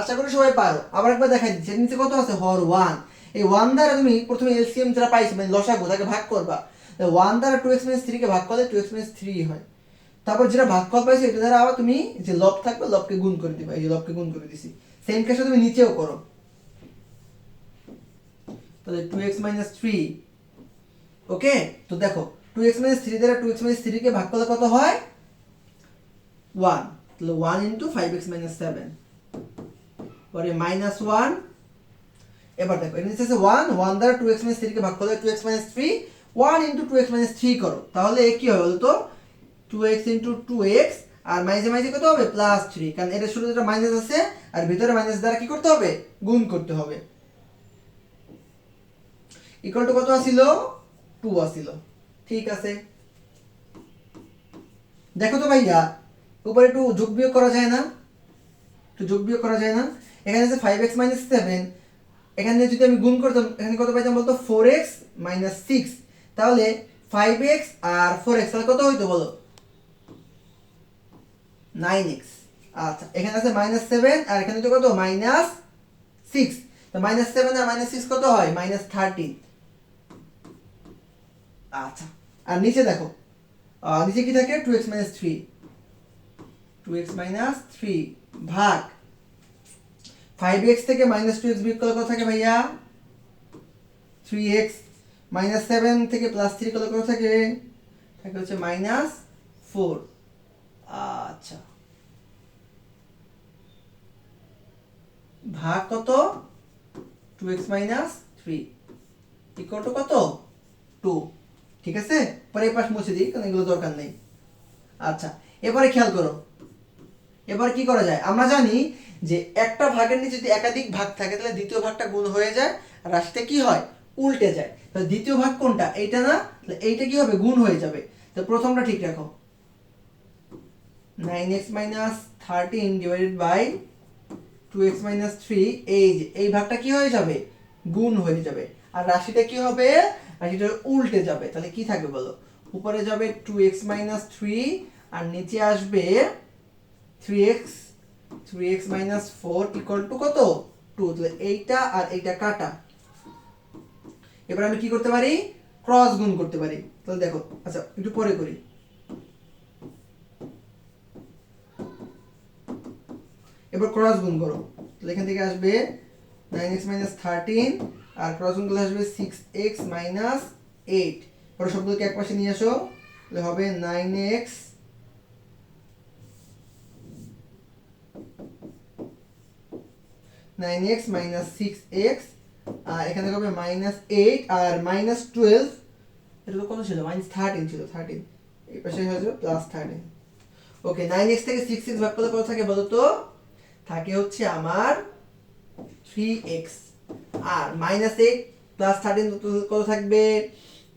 আশা করি সবাই পারো। আবার একবার দেখাই দিচ্ছি, এর নিচে কত আছে হর 1। এই 1 দ্বারা তুমি প্রথমে এলসিএম যারা পাইছো মানে লসাগু তাকে ভাগ করবা। 1 দ্বারা 2x minus 3 কে ভাগ করলে 2x minus 3 হয়। তারপর যেটা ভাগফল পাইছো এটা দ্বারা আবার তুমি যে লব থাকবে লবকে গুণ করে দিবা। এই যে লবকে গুণ করে দিছি। সেম কেসটা তুমি নিচেও করো। তাহলে 2x minus 3, ওকে। তো দেখো 2x minus 3 দ্বারা 2x minus 3 কে ভাগ করলে কত হয় 1। তাহলে 1 into 5x minus 7 পরে minus 1। এবার দেখো এর নিচে আছে 1, 1 দ্বারা 2x minus 3 কে ভাগ করলে 2x minus 3, 1 into 2x minus 3 করো। তাহলে কি হবে বলতো 2x into 2x আর মাইজে মাইজে কত হবে প্লাস 3, কারণ এটা শুরুতে একটা মাইনাস আছে আর ভিতরে মাইনাস দ্বারা কি করতে হবে গুণ করতে হবে। ইকুয়াল টু কত আসিল 2 আসিল। ঠিক আছে, দেখো তো ভাইয়া উপরে একটু যোগ বিয়োগ করা যায় না? একটু যোগ বিয়োগ করা যায় না? এখানে আছে 5x minus 7, এখানে যদি আমি গুণ করতাম এখানে কত পাইতাম বলতো 4x minus 6। তাহলে 5x আর 4x তাহলে কত হইতো বলো 9x। আচ্ছা এখানে আছে মাইনাস 7 আর এখানে তো কত মাইনাস 6। তো মাইনাস 7 আর মাইনাস 6 কত হয় মাইনাস 13। আচ্ছা আর নিচে দেখো নিচে কি থাকে 2x minus 3, 2x minus 3 ভাগ 5x থেকে মাইনাস 2x বিয়োগ করলে কত থাকে ভাইয়া 3x, মাইনাস 7 থেকে প্লাস 3 করলে কত থাকে থাকে হচ্ছে মাইনাস 4। আচ্ছা ভাগ কত 2x minus 3 ইকুয়াল টু কত 2। ঠিক আছে, পরে এই পাশ মুছে দিই কারণ এগুলো দরকার নেই। আচ্ছা এবারে খেয়াল করো, এবার কি করা যায় আমরা জানি যে একটা ভাগের নিচে যদি একাধিক ভাগ থাকে তাহলে দ্বিতীয় ভাগটা গুণ হয়ে যায় আর রাশিটা কি হয় উল্টে যায়। তাহলে দ্বিতীয় ভাগ কোনটা এইটা না, তাহলে এইটা কি হবে গুণ হয়ে যাবে। তো প্রথমটা ঠিক রাখো 9x minus 13 divided by 2x minus 3, এই যে এই ভাগটা কি হয়ে যাবে গুণ হয়ে যাবে আর রাশিটা কি হবে রাশিটা উল্টে যাবে। তাহলে কি থাকবে বলো উপরে যাবে 2x minus 3 আর নিচে আসবে 3x minus 4 equal to কত 2। তাহলে এইটা আর এইটা কাটা। এবার আমি কি করতে পারি ক্রস গুণ করতে পারি। তাহলে দেখো আচ্ছা একটু পরে করি। এবার ক্রস গুণ করো, তাহলে এখান থেকে আসবে 9x minus 13 আর ক্রস গুণ করলে আসবে 6x minus 8। পরে সবগুলোকে এক পাশে নিয়ে আসো, তাহলে হবে 9x minus 6x আর এখানে হবে minus 8 আর minus 12। এটা তো কত ছিল minus 13 ছিল 13, এই পাশে হয়ে যাবে প্লাস 13। ওকে 9x থেকে 6x ভাগ করলে কত থাকে বলো তো থাকে হচ্ছে আমার 3x আর মাইনাস 8 প্লাস 13 কত থাকবে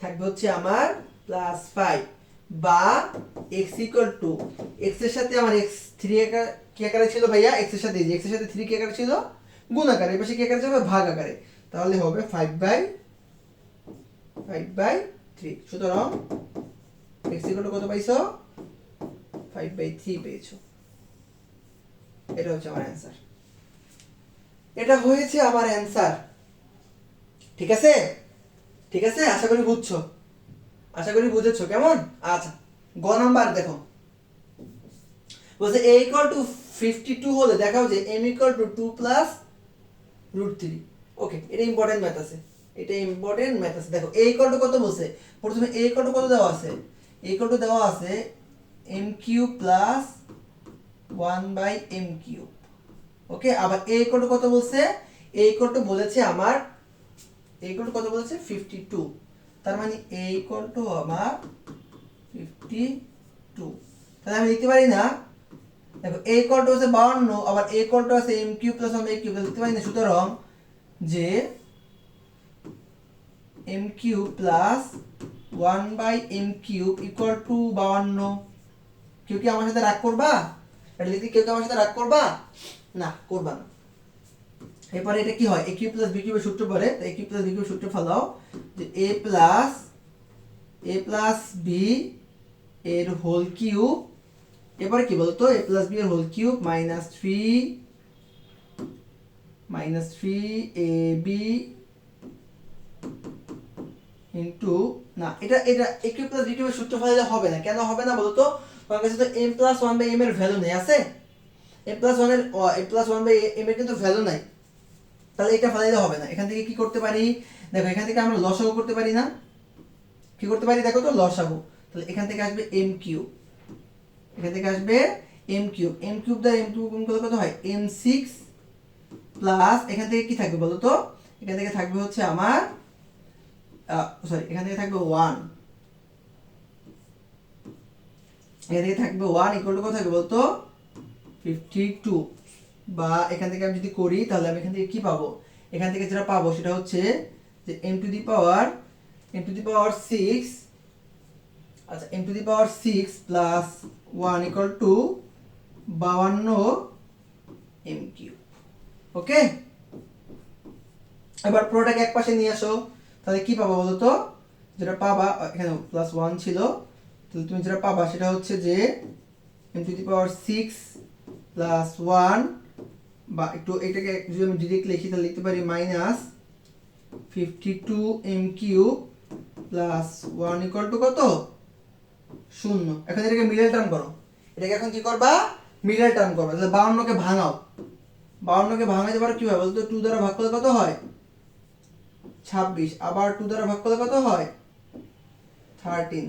থাকবে হচ্ছে আমার প্লাস 5 বা x ইকুয়াল টু x এর সাথে আমার x 3 কি আকারে ছিল ভাইয়া x এর সাথে x এর সাথে 3 কি আকারে ছিল গুণ আকারে, এই পাশে কি আকারে যাবে ভাগ আকারে। তাহলে হবে 5/3। সুতরাং x ইকুয়াল টু কত পাইছো 5/3 পেয়েছো। এটা হচ্ছে আমার অ্যান্সার, এটা হয়েছে আমার অ্যান্সার। ঠিক আছে ঠিক আছে, আশা করি বুঝছো, আশা করি বুঝেছো কেমন। আচ্ছা গ নাম্বার দেখো বলছে a equal to 52 হলে দেখাও যে m equal to 2 plus √3। ওকে এটা ইম্পর্টেন্ট ম্যাথ আছে, এটা ইম্পর্টেন্ট ম্যাথ আছে। দেখো a equal to কত বলছে প্রথমে a equal to কত দেওয়া আছে a equal to দেওয়া আছে m cube plus 1/m cube। ওকে আবার a equal to কত বলছে a equal to বলেছে আমার a equal to কত বলেছে 52, তার মানে a equal to আমার 52। তাহলে আমি লিখতে পারি না, দেখো a ইকুয়াল টু আছে 52, আবার a ইকুয়াল টু আছে m cube plus 1 a cube, লিখতে পারি না সুতরাং যে m cube plus 1 by m cube equal to 52। কেউ কি আমার সাথে রাগ করবা? এটা লিখতে কেউ কি আমার সাথে রাগ করবা? না, করবা না। এরপরে এটা কি হয়, a কিউব প্লাস b কিউবের সূত্র পড়ে, তো a কিউব প্লাস b কিউবের সূত্র ফলাও যে a প্লাস b এর হোল কিউব, এরপরে কি বলতো a প্লাস b এর whole cube minus 3ab into, না এটা a কিউব প্লাস b কিউবের সূত্র ফলাইলে হবে না। কেন হবে না বলতো? তোমার কাছে তো m প্লাস 1 বাই m এর ভ্যালু নেই, আছে m প্লাস 1 বাই m এর কিন্তু ভ্যালু নাই, তাহলে এটা ফলাইলে হবে না। এখান থেকে কি করতে পারি, দেখো এখান থেকে আমরা লসাগু করতে পারি না? কি করতে পারি দেখো তো, লসাগু। তাহলে এখান থেকে আসবে m কিউব, এখান থেকে আসবে m কিউব, m কিউব দ্বারা m কিউব গুণ করলে কত হয় m6 প্লাস এখান থেকে কি থাকবে বলো তো, এখান থেকে থাকবে হচ্ছে আমার সরি এখান থেকে থাকবে 1, এখান থেকে থাকবে 1 ইকুয়াল টু কত থাকবে বলতো 52। বা এখান থেকে আমি যদি করি তাহলে আমি এখান থেকে কি পাবো, এখান থেকে যেটা পাবো সেটা হচ্ছে যে m টু দি পাওয়ার 6, আচ্ছা m to the power 6 plus 1 equal to 52 m cube. Okay, এবার পুরোটাকে এক পাশে নিয়ে আসো, তাহলে কি পাবো বলো তো, যেটা পাবা এখানে প্লাস 1 ছিল, তাহলে তুমি যেটা পাবা সেটা হচ্ছে যে m to the power 6 plus 1, বা একটু এটাকে যদি আমি ডিরেক্ট লিখি তাহলে লিখতে পারি minus 52 m cube plus 1 equal to কত 0। এখন এটাকে মিডল টার্ম করো, এটাকে এখন কি করবা, মিডল টার্ম করবা। তাহলে 52 কে ভাঙাও, 52 কে ভাঙাইতে পারো কিভাবে বলতো, 2 দ্বারা ভাগ করলে কত হয় 26, আবার 2 দ্বারা ভাগ করলে কত হয় 13,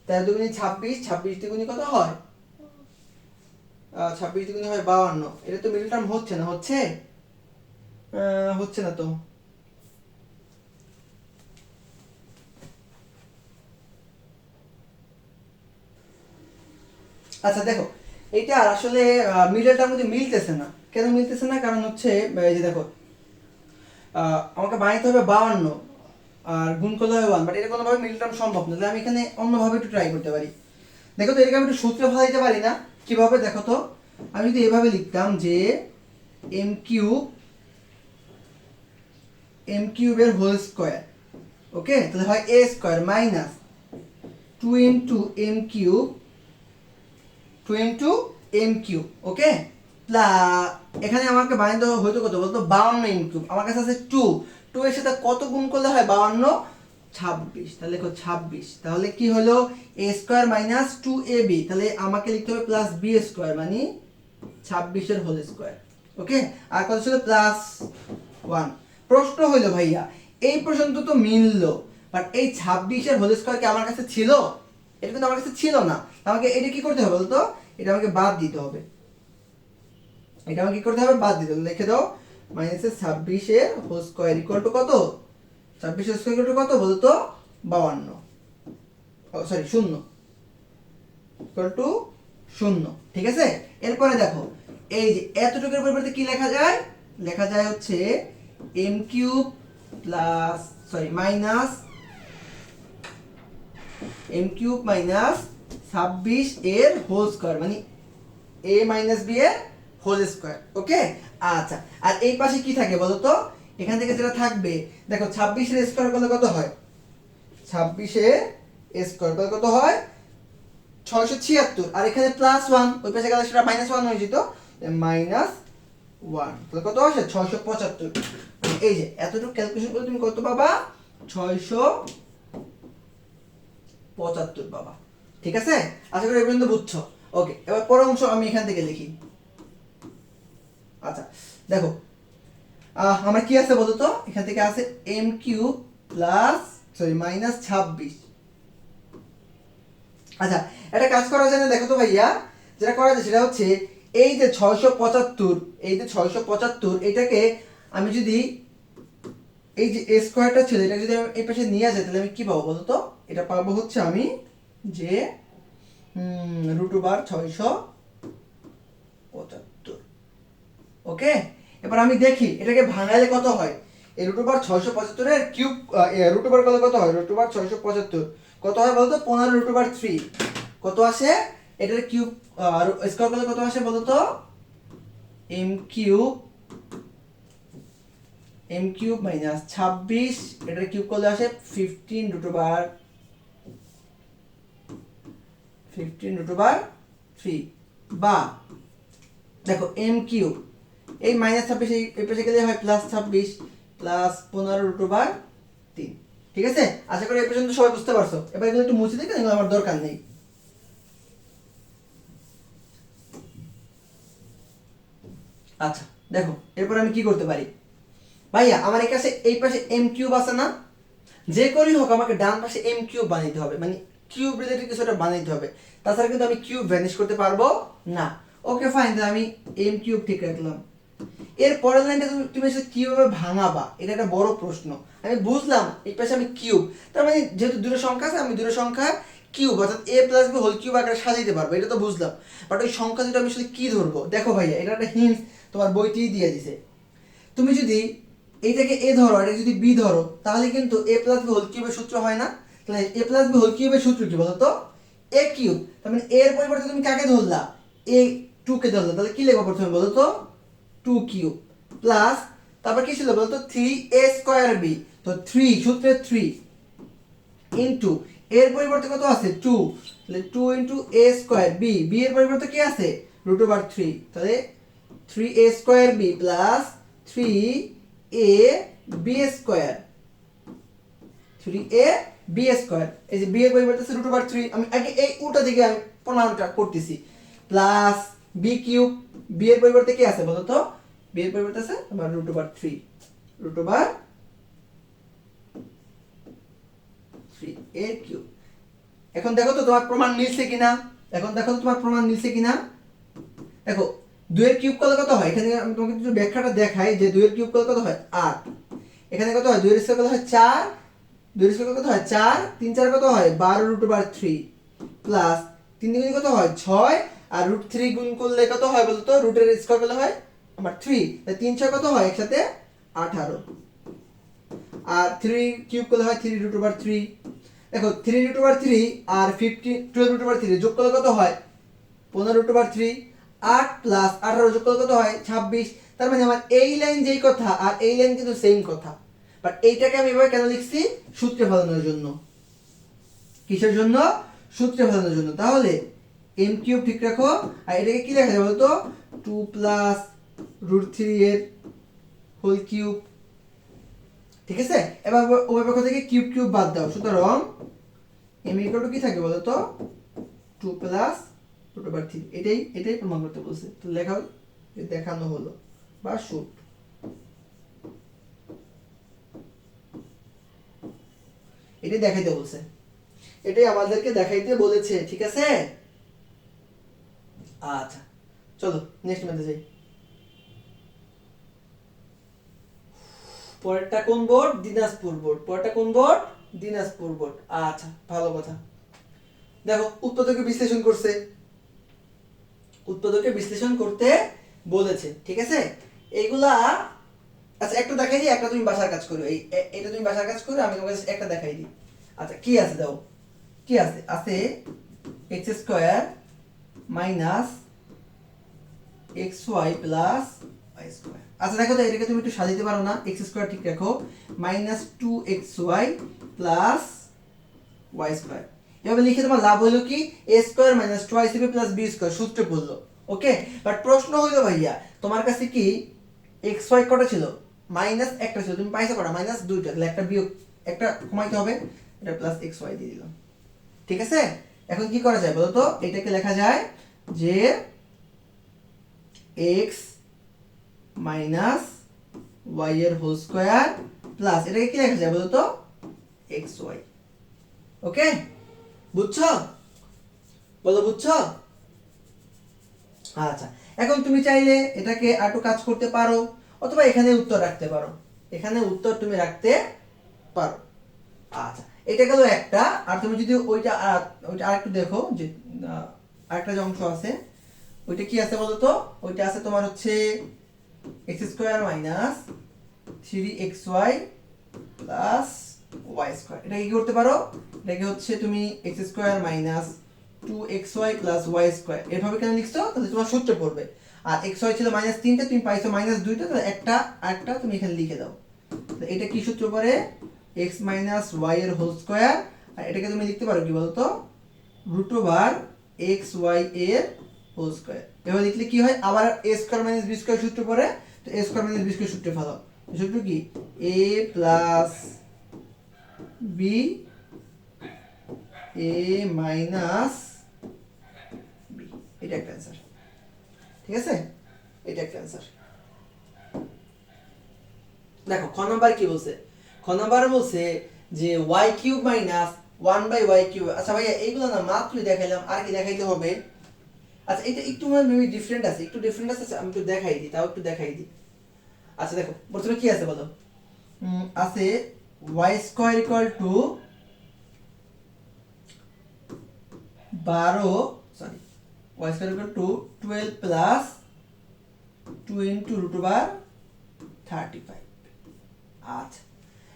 13 দুগুণে 26, 26 দুগুণে কত হয় 26 দুগুণে হয় 52। এটা তো মিডল টার্ম হচ্ছে না, হচ্ছে না তো। আচ্ছা দেখো এটা আসলে মিডল টার্ম মধ্যে মিলতেছে না। কেন মিলতেছে না? কারণ হচ্ছে এই যে দেখো আমাকে বানাইতে হবে 52 আর গুণ করলে হবে 1, বাট এটা কোনোভাবে মিডল টার্ম সম্ভব না। তাহলে আমি এখানে অন্যভাবে একটু ট্রাই করতে পারি। দেখো তো এটাকে আমি একটু সূত্রে ফলাইতে পারি না, কিভাবে দেখো তো, আমি যদি এভাবে লিখতাম যে m কিউবের হোল স্কয়ার, ওকে, তাহলে হয় a square minus 2 into m cube, 2 into m cube, okay, এখানে আমাকে বানাইতে হয়তো কত বলতো 52 m কিউব, আমার কাছে আছে 2 এর সাথে কত গুণ করলে হয় 52, 26, তাহলে দেখো 26, তাহলে কি হলো a স্কয়ার মাইনাস 2ab, তাহলে আমাকে লিখতে হবে প্লাস b স্কয়ার মানে 26 এর হোল স্কয়ার, ওকে। আর কত ছিল প্লাস 1। প্রশ্ন হইলো ভাইয়া এই পর্যন্ত তো মিললো, বাট এই 26 এর হোল স্কয়ার কি আমার কাছে ছিল? এটা কিন্তু আমার কাছে ছিল না। আমাকে এটা কি করতে হবে বলতো, এটা আমাকে বাদ দিতে হবে, এটা আমাকে কি করতে হবে বাদ দিতে হবে। লিখে দাও মাইনাস 26 এর হোল স্কয়ার ইকুয়াল টু কত, 26 এর স্কয়ার ইকুয়াল টু কত বলতো 52, সরি 0 ইকুয়াল টু 0, ঠিক আছে। এরপরে দেখো এই যে এতটুকুর পরিবর্তে কি লেখা যায়, লেখা যায় হচ্ছে m cube plus sorry minus m cube minus 26 এর হোল স্কয়ার মানে a মাইনাস b এর হোল স্কয়ার, ওকে। আচ্ছা আর এই পাশে কি থাকে বলো তো, এখান থেকে যেটা থাকবে দেখো 26 এর স্কয়ার করলে কত হয়, 26 এর স্কয়ার করলে কত হয় 676, আর এখানে প্লাস 1 ওই পাশে গেলে সেটা মাইনাস 1 হয়ে যেত, মাইনাস 1, তাহলে কত আসে 675। এই যে এতটুকু ক্যালকুলেশন করে তুমি কত পাবা 675 পাবা, ঠিক আছে। আশা করি এই পর্যন্ত বুঝছো, ওকে। এবার পরের অংশ আমি এখান থেকে লিখি। আচ্ছা দেখো আমার কি আছে বলো তো, এখান থেকে আছে m cube plus sorry minus 26। আচ্ছা একটা কাজ করা যায় না দেখো তো ভাইয়া, যেটা করা যায় সেটা হচ্ছে এই যে 675, এই যে 675 এটাকে আমি যদি এই যে a স্কয়ারটা ছিল এটা যদি আমি এই পাশে নিয়ে যাই তাহলে আমি কি পাবো বলো তো, এটা পাবো হচ্ছে আমি যে √675। ওকে, এবার আমি দেখি এটাকে ভাঙাইলে কত হয়। এই √675 এর কিউব √, করলে কত হয়? √675 কত হয় বলতো? 15√3 কত আসে? এটার কিউব স্কয়ার করলে কত আসে বলতো? m³ মাইনাস 26, এটার কিউব করলে আসে 15√3 বা দেখো m³ এই -26 এই পাশে গেলে হয় +26 প্লাস 15√3। ঠিক আছে, আশা করি এই পর্যন্ত সবাই বুঝতে পারছো। এবার এগুলো একটু মুছে দিই, এগুলো আমার দরকার নেই। আচ্ছা দেখো, এরপর আমি কি করতে পারি ভাইয়া? আমার এই পাশে m³ আছে না? যে করেই হোক আমাকে ডান পাশে m³ বানাইতে হবে, মানে কিউব রিলেটেড কিছু একটা বানাইতে হবে, তাছাড়া কিন্তু আমি কিউব ভ্যানিশ করতে পারবো না। ওকে ফাইন, তাহলে আমি m³ ঠিক রাখলাম। এর পরের লাইনটা তুমি এসে কিভাবে ভাঙাবা, এটা একটা বড় প্রশ্ন। আমি বুঝলাম এই পাশে আমি কিউব, তার মানে যেহেতু দুটো সংখ্যা আছে, আমি দুটো সংখ্যা কিউব অর্থাৎ a + b হোল কিউব আকারে সাজাইতে পারবো, এটা তো বুঝলাম। বাট ওই সংখ্যা দুটো আমি আসলে কি ধরবো? দেখো ভাইয়া, এটা একটা হিন্ট তোমার বইতেই দিয়ে দিছে। তুমি যদি এইটাকে a ধরো, এটা যদি b ধরো, তাহলে কিন্তু a + b হোল কিউবের সূত্র হয় না? তাহলে a + b হোল কিউবের সূত্র কি বলো তো? a³। তার মানে এর পরিবর্তে তুমি কাকে ধরলা? a2 কে ধরলা। তাহলে কি লিখবো প্রথমে বলো তো? 2³ প্লাস তারপর কি ছিল বলতো? 3a²b। তো 3 সূত্রে 3 ইনটু এর পরিবর্তে কত আছে? 2, তাহলে 2 ইনটু a²b, b এর পরিবর্তে কি আছে? √3, তাহলে 3a²b প্লাস 3ab², 3ab²। এই যে b এর পরিবর্তে আছে √3, আমি আগে এই উটা দিকে আমি প্রমাণটা করতেছি। প্লাস b³ b এর পরিবর্তে কি আছে বলো তো? b এর পরিবর্তে আছে তোমার √3, √3 এর কিউব। এখন দেখো তো তোমার প্রমাণ মিলছে কিনা? দেখো 2 এর কিউব করলে কত হয়? এখানে আমি তোমাকে একটু ব্যাখ্যাটা দেখাই যে 2 এর কিউব করলে কত হয়? 8। এখানে কত হয়? 2 এর স্কয়ার কত হয়? 4। 2 এর স্কয়ার কত হয়? 4। 3 4 কত হয়? 12√3 প্লাস 3 গুণ কত হয়? 6, আর √3 গুণ করলে কত হয় বলো তো? রুটের স্কয়ার করলে হয় আমার 3, তাই 3 6 কত হয় একসাথে? 18। আর 3 কিউব করলে হয় 3√3। দেখো 3√3 আর 12√3 যোগ করলে কত হয়? 15√3। 8 প্লাস 18 যোগ করলে কত হয়? 26। তার মানে আমার এই লাইন যেই কথা আর এই লাইন কিন্তু সেম কথা, বাট এইটাকে আমি এভাবে কেন লিখছি? সূত্রে ফেলানোর জন্য। কিসের জন্য? সূত্রে ফেলানোর জন্য। তাহলে m³ ঠিক রাখো, আর এটাকে কি লেখা যায় বলতো? 2 প্লাস √3 এর হোল কিউব। ঠিক আছে, এবার ওই পক্ষ থেকে কিউব কিউব বাদ দাও, সুতরাং m = কি থাকে বলো তো? 2 প্লাস √3। এটাই প্রমাণ করতে বলছে, তো লেখাও, দেখানো হলো বা শুট। এটাই দেখাইতে বলছে, এটাই আমাদেরকে দেখাইতে বলেছে। ঠিক আছে, আচ্ছা চলো নেক্সট ম্যাথে যাই। পরেরটা কোন বোর্ড? দিনাজপুর বোর্ড। পরেরটা কোন বোর্ড? দিনাজপুর বোর্ড। আচ্ছা ভালো কথা। দেখো উৎপাদকে বিশ্লেষণ করছে, উৎপাদকে বিশ্লেষণ করতে বলেছে। ঠিক আছে, এইগুলা আচ্ছা একটা দেখাই দিই, একটা তুমি বাসার কাজ করো। এটা তুমি বাসার কাজ করো, আমি তোমাকে একটা দেখাই দিই। আচ্ছা কি আছে দাও? কি আছে? আছে x² minus xy plus y²। আচ্ছা দেখো তো এটাকে তুমি একটু সাজাতে পারো না? x² ঠিক রাখো, মাইনাস 2xy প্লাস y²। এভাবে লিখে তোমার লাভ হলো কি? a² minus 2ac plus b² সূত্রে পড়লো। ওকে, বাট প্রশ্ন হইলো ভাইয়া তোমার কাছে কি xy কটা ছিল? মাইনাস একটা ছিল, তুমি পাইছো কটা? মাইনাস 2টা, তাহলে একটা বিয়োগ, একটা কমাইতে হবে, এটা প্লাস xy দিয়ে দিলাম। ঠিক আছে, এখন কি করা যায় বলো তো? এটাকে লেখা যায় যে x মাইনাস y এর হোল স্কয়ার প্লাস এটাকে কি লেখা যায় বলো তো? xy। ওকে, বুঝছো? বলো বুঝছো? আচ্ছা, এখন তুমি চাইলে এটাকে আরেকটু কাজ করতে পারো, অথবা এখানে উত্তর রাখতে পারো, এখানে উত্তর তুমি রাখতে পারো। আচ্ছা, এটা গেল একটা। আর তুমি যদি ওইটা আরেকটু দেখো যে আরেকটা যে অংশ আছে ওইটা কি আছে বলো তো? ওইটা আছে তোমার হচ্ছে x square minus 3xy plus y square. এটা কি করতে পারো? এটাকে হচ্ছে তুমি x square minus 2xy plus y square এভাবে কেন লিখছো? তাহলে তোমার সূত্রে পড়বে। আর xy ছিল -3টা, তুমি পাইছো -2টা, তাহলে একটা আরেকটা তুমি এখানে লিখে দাও। এটা কি সূত্র পড়ে? x মাইনাস ওয়াই এর হোল স্কোয়ার। আর এটাকে তুমি লিখতে পারো কি বলতো? রুট ওভার এক্স ওয়াই এর হোল স্কোয়ার। এভাবে লিখলে কি হয়? আবার a square minus b square সূত্র পড়ে, তো a square minus b square সূত্রে ফেলো। সূত্র কি? a plus b a minus b. এটা একটা অ্যান্সার, ঠিক আছে? এটা একটা অ্যান্সার। দেখো খ নাম্বার কি বলছে? খ নাম্বার বলছে যে Y cube minus 1/y cube. আচ্ছা ভাইয়া এইগুলো না মাত্রই দেখাইলাম, আর কি দেখাইতে হবে? আচ্ছা এটা একটু মেবি ডিফারেন্ট আছে, একটু ডিফারেন্ট আছে, আমি একটু দেখাই দিই, তাও একটু দেখাই দিই। আচ্ছা দেখো প্রথমে কি আছে বলো? আছে y square equal to 12, sorry y square equal to 12 plus 2 into root over 35। আচ্ছা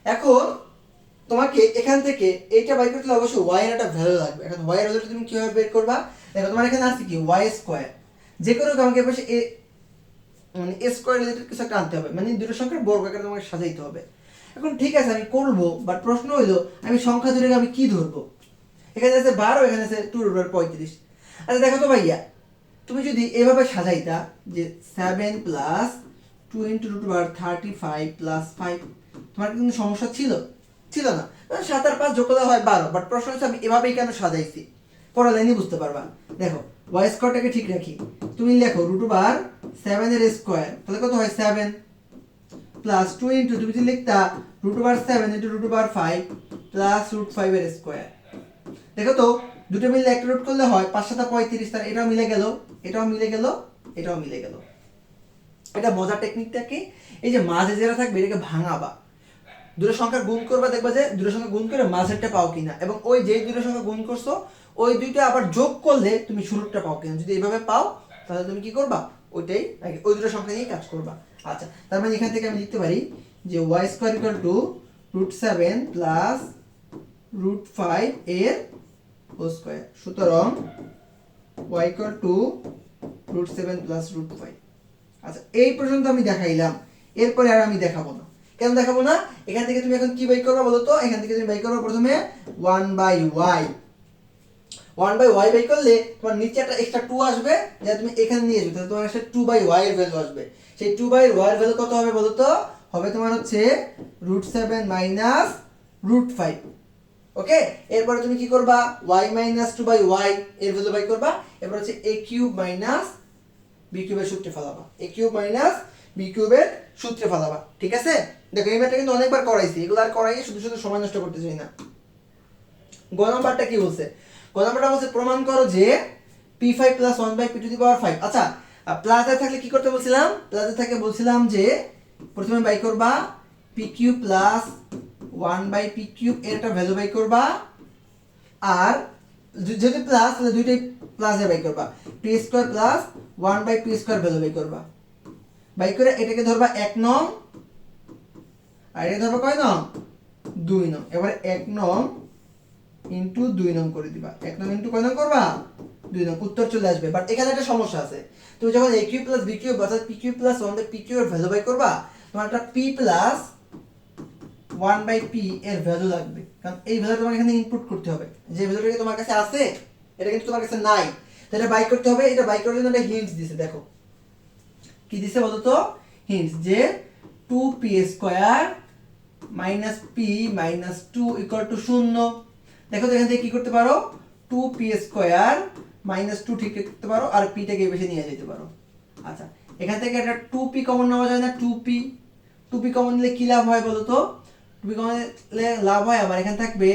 এখন তোমাকে এখান থেকে এইটা বাই করতে হলে অবশ্যই y এর একটা ভ্যালু লাগবে। এখন y এর ভ্যালুটা তুমি কিভাবে বের করবা? দেখো তোমার এখানে আছে কি y স্কয়ার, যে কোনো আমাকে পাশে এ মানে a স্কয়ার রিলেটেড কিছু একটা আনতে হবে, মানে দুটো সংখ্যার বর্গ আকারে তোমাকে সাজাইতে হবে। এখন ঠিক আছে আমি করব, বাট প্রশ্ন হইলো আমি সংখ্যা ধরে আমি কি ধরবো? এখানে আছে 12, এখানে আছে 2/35। আচ্ছা দেখো তো ভাইয়া, তুমি যদি এভাবে সাজাইতা যে 7 plus 2 into root over 35 plus 5, তোমার কিন্তু সমস্যা ছিল? ছিল না। 7 আর 5 যোগ করলে হয় 12, বাট প্রশ্ন হচ্ছে আমি এভাবেই কেন সাজাইছি, পরের লাইনে বুঝতে পারবা। দেখো ওয়াই স্কয়ারটাকে ঠিক রাখি, তুমি লেখো রুট ওভার 7 এর স্কয়ার, তাহলে কত হয় 7 প্লাস 2 ইন্টু তুমি যদি লিখতা root over 7 into root over 5 plus root 5 এর স্কয়ার। দেখো তো দুটো মিলে একটা রুট করলে হয় 5 7 35, তার এটাও মিলে গেল, এটাও মিলে গেল, এটাও মিলে গেল। এটা মজার টেকনিকটা কি? এই যে মাঝে যেটা থাকবে এটাকে ভাঙাবা, দুটো সংখ্যা গুণ করবা, দেখবা যে দুটো সংখ্যা গুণ করে মাঝেরটা পাও কিনা, এবং ওই যে দুটো সংখ্যা গুণ করছো ওই দুইটা আবার যোগ করলে তুমি শুরুরটা পাও কিনা। যদি এইভাবে পাও তাহলে তুমি কি করবা? ওইটাই ওই দুটো সংখ্যা নিয়ে কাজ করবা। আচ্ছা তার মানে এখান থেকে আমি লিখতে পারি যে y square equal to root 7 plus root 5 এর হোল স্কয়ার। সুতরাং y equal to root 7 plus root 5। আচ্ছা এই পর্যন্ত আমি দেখাইলাম, এরপরে আর আমি দেখাবো না। কেন দেখাবো না? এখান থেকে তুমি এখন কি বাই করবা বলো তো? এখান থেকে তুমি বাই করবা প্রথমে 1/y। 1/y বাই করলে তোমার নিচে একটা এক্সট্রা 2 আসবে, যা তুমি এখানে নিয়ে যাবে, তাহলে তোমার একটা 2/y এর ভ্যালু আসবে। সেই 2/y এর ভ্যালু কত হবে বলো তো? হবে তোমার হচ্ছে রুট 7 মাইনাস রুট 5। ওকে, এরপরে তুমি কি করবা? y মাইনাস 2/y এর ভ্যালু বাই করবা। এরপর হচ্ছে a কিউব মাইনাস b কিউবের সূত্রে ফেলাবা, a কিউব মাইনাস b কিউবের সূত্রে ফেলাবা। ঠিক আছে? দেখো এই ম্যাথটা কিন্তু অনেকবার করাইছি, এগুলো আর করাইয়ে শুধু শুধু সময় নষ্ট করতে চাই না। গ নাম্বারটা কি বলছে? গ নাম্বারটা বলছে প্রমাণ করো যে p5 plus 1/p two the power 5। আচ্ছা প্লাসে থাকলে কি করতে বলছিলাম? প্লাসে থাকে বলছিলাম যে প্রথমে বাই করবা p cube plus 1/p cube এর একটা ভ্যালু বাই করবা, আর যদি প্লাস তাহলে দুইটাই প্লাসে বাই করবা, p স্কয়ার plus 1/p square value by করবা। বাই করে এটাকে ধরবা 1 নং, আর এটা ধরবা কয় নং? 2 নং। এবার 1 নং ইনটু 2 নং করে দিবা। 1 নং ইনটু কয় নং করবা? 2 নং। উত্তর চলে আসবে। বাট এখানে একটা সমস্যা আছে, তুমি যখন a cube plus b cube অর্থাৎ p cube plus 1/p cube এর ভ্যালু বাই করবা, তোমার একটা p প্লাস 1/p এর ভ্যালু লাগবে, কারণ এই ভ্যালুটা তোমার এখানে ইনপুট করতে হবে। যে ভ্যালুটা তোমার কাছে আছে এটা কিন্তু তোমার কাছে নাই, তো এটা বাই করতে হবে। এটা বাই করার জন্য একটা হিন্টস দিছে। দেখো কি দিছে বলো তো? হিন্টস যে 2p square minus p minus 2 equal to 0। দেখো তো এখান থেকে কি করতে পারো? 2p স্কয়ার মাইনাস 2 ঠিক করতে পারো, আর p টাকে বেশি নিয়ে যেতে পারো। আচ্ছা এখান থেকে একটা 2p কমন নেওয়া যায় না? 2p কমন নিলে কি লাভ হয় বলো তো? 2p কমন নিলে লাভ হয় আমার এখানে থাকবে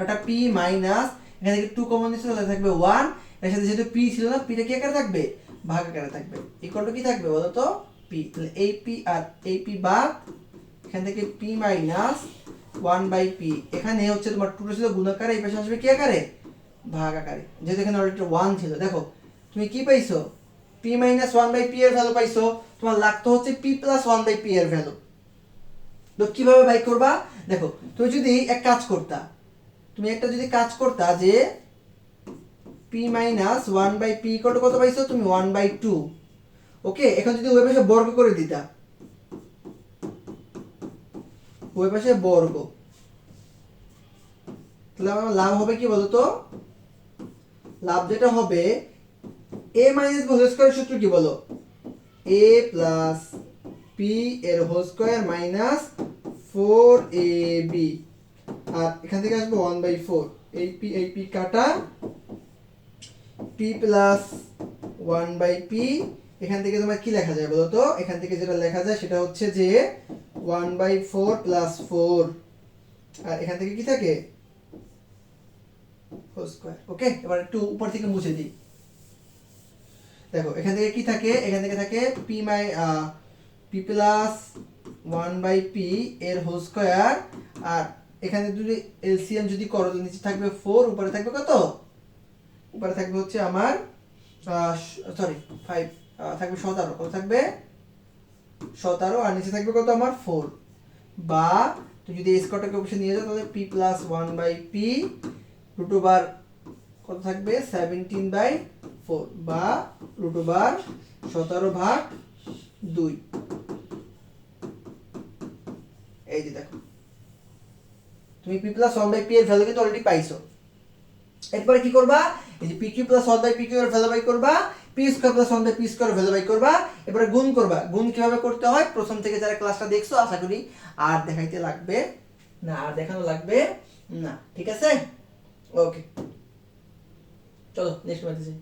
একটা p মাইনাস, এখান থেকে 2 কমন নিচ্ছে তাহলে থাকবে 1, এর সাথে যেহেতু p ছিল না, p টা কি আকারে থাকবে? ভাগ আকারে থাকবে। ইকুয়াল টু কি থাকবে বলো তো? p। তাহলে এই p আর এই p বাদ, এখান থেকে p মাইনাস 1/p, এখানে হচ্ছে তোমার 2 ছিল গুণ আকারে, এই পাশে আসবে কি আকারে, ভাগ আকারে, যেহেতু এখানে অলরেডি 1 ছিল। দেখো তুমি কি পাইছো, p - 1/p এর ভ্যালু পাইছো, তোমার লাগতো হচ্ছে p + 1/p এর ভ্যালু। তো কিভাবে বাই করবা, দেখো তুমি যদি এক কাজ করতা, তুমি একটা যদি কাজ করতা যে p - 1/p কত পাইছো তুমি, 1/2। ওকে, এখন যদি ওই পাশে বর্গ করে দিতা, ওই পাশে বর্গ, তাহলে আমার লাভ হবে কি বলতো, লাভ যেটা হবে a - b হোল স্কয়ার সূত্র কি বলো, a + p এর হোল স্কয়ার মাইনাস 4ab, আর এখান থেকে আসবে 1/4, এই p কাটা, p + 1/p, এখান থেকে তোমার কি লেখা যায় বলো তো, এখান থেকে যেটা লেখা যায় সেটা হচ্ছে যে 1/4 + 4, আর এখান থেকে কি থাকে, হোল স্কয়ার। ওকে, এবার একটু উপর থেকে মুছে দিই। দেখো এখান থেকে কি থাকে, এখান থেকে থাকে p + 1/p এর হোল স্কয়ার, আর এখানে যদি এলসিএম যদি করো, নিচে থাকবে 4, উপরে থাকবে কত, উপরে থাকবে হচ্ছে আমার সরি 5, থাকবে 17, কত থাকবে 17, আর নিচে থাকবে কত আমার 4, বা তুমি যদি এই স্কয়ারটাকে অবশ্যই নিয়ে যাও তাহলে p + 1/p √ কত থাকবে 17/4, বা √17/2। এই যে দেখো তুমি p + 1/p এর ভ্যালু কিন্তু অলরেডি পাইছো। এরপরে কি করবা, এই যে pq + 1/pq এর ভ্যালু বাই করবা, p² + 1/p² এর ভ্যালু বাই করবা, এরপরে গুণ করবা। গুণ কিভাবে করতে হয় প্রথম থেকে যারা ক্লাসটা দেখছো আশা করি আর দেখাইতে লাগবে না, আর দেখানো লাগবে না, ঠিক আছে। ওকে, চলো নেক্সট ম্যাথে যাই।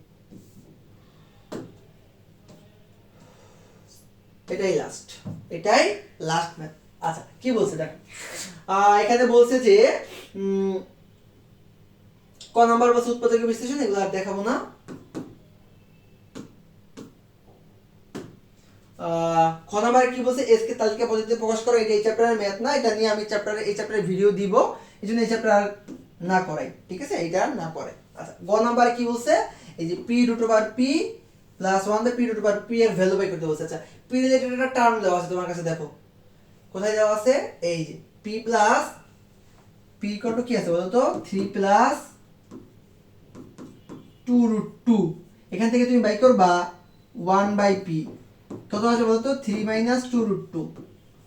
এটাই লাস্ট ম্যাথ। আচ্ছা কি বলছে দেখো, এখানে বলছে যে ক নাম্বার বলছে উৎপাদক বিশ্লেষণ, এগুলো আর দেখাবো না। খ নাম্বার কি বলছে, এস কে তালিকা পদ্ধতিতে প্রকাশ করো, এটা এই চ্যাপ্টারের ম্যাথ না, এটা নিয়ে আমি এই চ্যাপ্টারে ভিডিও দিব, এইজন্য এই চ্যাপ্টার না করাই, ঠিক আছে, এইটা না করে। আচ্ছা গ নাম্বার কি বলছে, এই যে p √p + 1/p √p এর ভ্যালু বাই করতে বলছে। আচ্ছা p রিলেটেড একটা টার্ম দেওয়া আছে তোমার কাছে, দেখো কোথায় দেওয়া আছে, এই যে p কত কি আছে বলো তো, 3 + 2√2, এখান থেকে তুমি বাই করবা 1/p, কত আছে বলতো 3 - 2√2।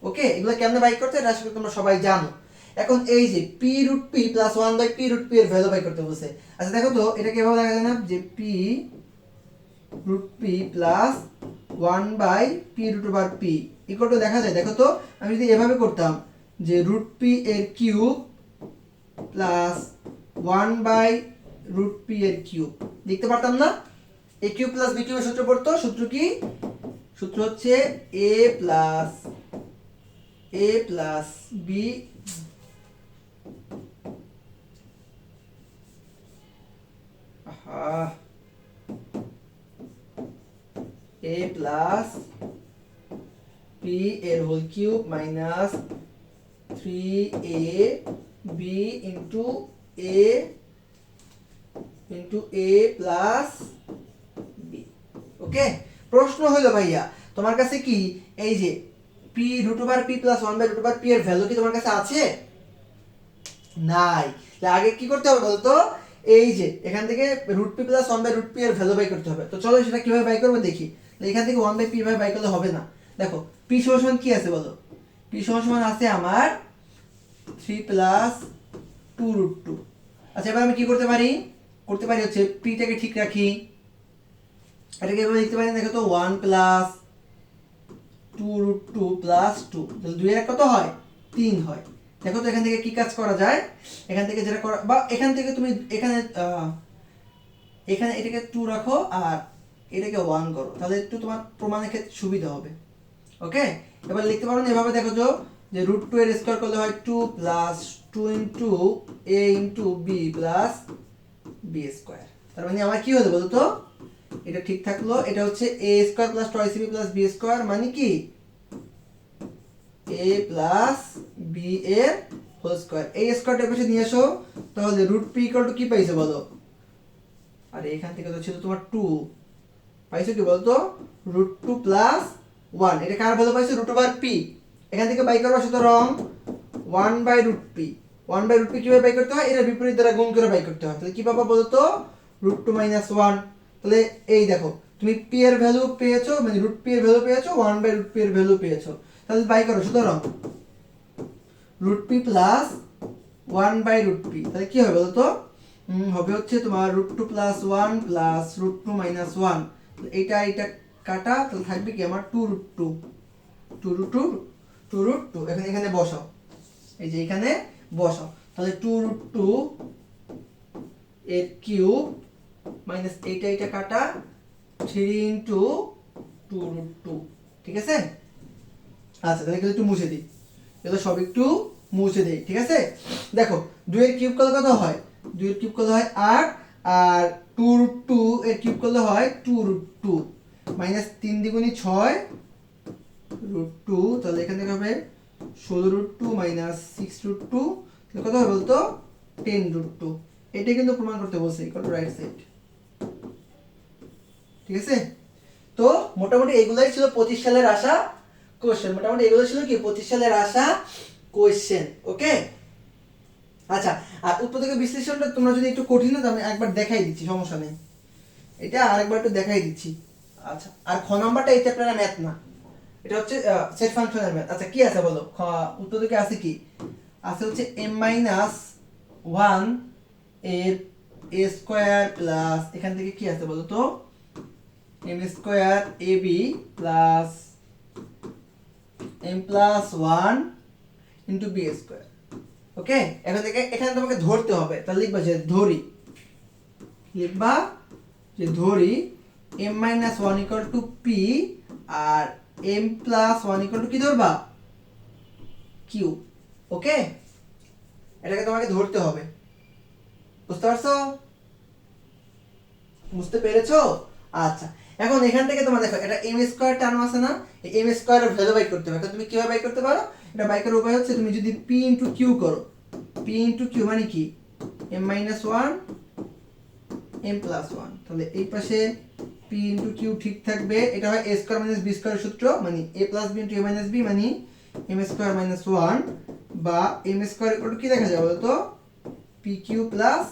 ওকে, এগুলো কেমনে বাই করতে এটা আসলে তোমরা সবাই জানো। এখন এই যে p √p + 1/p √p এর ভ্যালু বাই করতে বলছে। আচ্ছা দেখো তো এটা কিভাবে লেখা যায় না, যে p √p + 1/p √p equal two দেখা যায়, দেখো তো আমি যদি এভাবে করতাম যে √p এর কিউব প্লাস 1/√p এর কিউব, লিখতে পারতাম না, a কিউব প্লাস b কিউবের সূত্র পড়তো, সূত্র কি, সূত্র হচ্ছে a plus b a plus b এর whole cube minus 3ab into a plus b। Okay, প্রশ্ন হলো ভাইয়া তোমার কাছে কি এই যে p √p + 1/√p এর ভ্যালু কি তোমার কাছে আছে, নাই, আগে কি করতে হবে বলতো, এই যে এখান থেকে √p + 1/√p এর ভ্যালু বাই করতে হবে। তো চলো সেটা কিভাবে বাই করব দেখি। এখান থেকে 1/p ভাবে বাই করলে হবে না, দেখো p সমান কি আছে বলো, p সমান আছে আমার 3 + 2√2। আচ্ছা এবার আমি কি করতে পারি হচ্ছে p টাকে ঠিক রাখি, এটাকে এভাবে লিখতে পারি, দেখো তো 1 + 2√2 + 2, তাহলে 2 এর কত হয় 3 হয়। দেখো তো এখান থেকে কি কাজ করা যায়, এখান থেকে যেটা করা, বা এখান থেকে তুমি এখানে এটাকে 2 রাখো আর এটাকে 1 করো, তাহলে একটু তোমার প্রমাণের ক্ষেত্রে সুবিধা হবে। ওকে, এবার লিখতে পারো না এভাবে, দেখো তো যে √2 এর স্কয়ার করলে হয় 2 + 2 * a * b + b²। তার মানে আমার কি হলো বলো তো, এটা ঠিক থাকলো, এটা হচ্ছে a² + 2ac + b² মানে কি a + b এর হোল স্কয়ার। এই স্কয়ারটা পাশে নিয়ে আসো, তাহলে রুট পি ইকুয়াল টু কি পাইছো বলো? আরে এখান থেকে তো ছিল তোমার 2, পাইছো কি বলতো? Root 2 plus 1। এটা কার ভ্যালু পাইছো? Root over p. এখান থেকে বাই করবা সুতরাং 1 by root p. 1 by root p কিভাবে বাই করতে হয়? এটা বিপরীত দ্বারা গুণ করে বাই করতে হয়। তাহলে কি পাবা বলো তো? Root 2 minus 1। তাহলে এই দেখো তুমি পি এর ভ্যালু পেয়েছো, মানে রুট পি এর ভ্যালু পেয়েছো, 1 বাই রুট পি এর ভ্যালু পেয়েছো। তাহলে বাই করো সুতরাং root p plus 1 by root p. তাহলে কি হবে বলো তো? হবে হচ্ছে তোমার root 2 plus 1 plus root 2 minus 1। এইটা এটা কাটা, তাহলে থাকবে কি আমার 2 রুট 2, 2 রুট 2, 2 রুট 2। এখানে এখানে বসাও, এই যে এখানে বসাও। তাহলে 2 রুট 2 এর কিউব মাইনাস এইটা এটা কাটা 3 ইনটু 2 রুট 2। ঠিক আছে? আচ্ছা তাহলে একটু মুছে দিই, এগুলো সব একটু মুছে দেই। ঠিক আছে? দেখো 2 এর কিউব করলে কত হয়? 2 এর কিউব করলে হয় 8, আর 2 রুট 2 এর কিউব করলে হয় 2 রুট 2 মাইনাস 3 দ্বিগুণী 6 রুট 2। তাহলে এখান থেকে হবে 16 রুট 2 মাইনাস 6 রুট 2। তাহলে কত হবে বলতো? 10 রুট 2। এটা কিন্তু প্রমাণ করতে বলছে ইকুয়াল টু রাইট সাইড। ঠিক আছে? তো মোটামুটি এগুলাই ছিল 25 সালের আসা কোশ্চেন। মোটামুটি এগুলো ছিল কি 25 সালের আসা কোশ্চেন। ওকে? আচ্ছা, আর উৎপাদকের বিশ্লেষণটা তোমরা যদি একটু কঠিন হয়, আমি একবার দেখাই দিচ্ছি, সমস্যা নেই। এটা আরেকবার একটু দেখাই দিচ্ছি। আচ্ছা, আর খ নাম্বারটা এই চ্যাপ্টারের ম্যাথ না, এটা হচ্ছে সেট ফাংশনের ম্যাথ। আচ্ছা কি আছে বলো? উৎপাদকে আছে কি? আছে হচ্ছে m মাইনাস 1 এর a স্কয়ার প্লাস এখান থেকে কি আছে বলো তো? m square ab plus m plus 1 into b square. Okay? এখন থেকে এখানে তোমাকে ধরতে হবে। তাহলে লিখবা যে ধরি, লিখবা যে ধরি m minus 1 equal to p, আর m প্লাস 1 ইকুয়াল টু কি ধরবা? q। ওকে? এটাকে তোমাকে ধরতে হবে। বুঝতে পারছো? বুঝতে পেরেছো? আচ্ছা, এখন এখান থেকে তোমার দেখো এটা m স্কয়ার টার্ম আছে না? এই m স্কয়ারের ভ্যালু বাই করতে হবে। এখন তুমি কিভাবে বাই করতে পারো? এটা বাই করার উপায় হচ্ছে তুমি যদি p ইনটু q করো। p ইনটু q মানে কি? m minus 1 m plus 1। তাহলে এই পাশে p ইনটু q ঠিক থাকবে। এটা হয় a স্কয়ার মাইনাস b স্কয়ারের সূত্র, মানে a plus b into a minus b মানে m স্কয়ার মাইনাস 1, বা m স্কয়ার ইকুয়াল টু কি দেখা যায় বলো তো? pq plus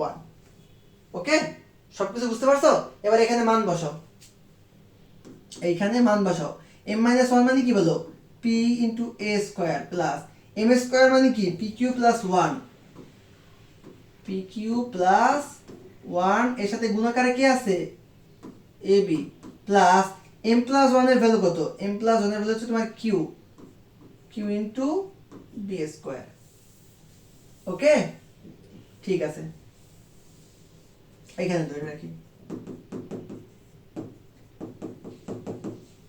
1। ওকে? সবকিছু বুঝতে পারছো? এবার এখানে মান বসাও, এইখানে মান বসাও। m মাইনাস 1 মানে কি বলো? p into a square plus m square মানে কি? pq প্লাস 1, pq প্লাস 1 এর সাথে গুণাকারে কি আছে? ab প্লাস m প্লাস 1 এর ভ্যালু কত? m প্লাস 1 এর ভ্যালু হচ্ছে তোমার q, q into b square. Okay? ঠিক আছে, এখানে ধরে রাখি।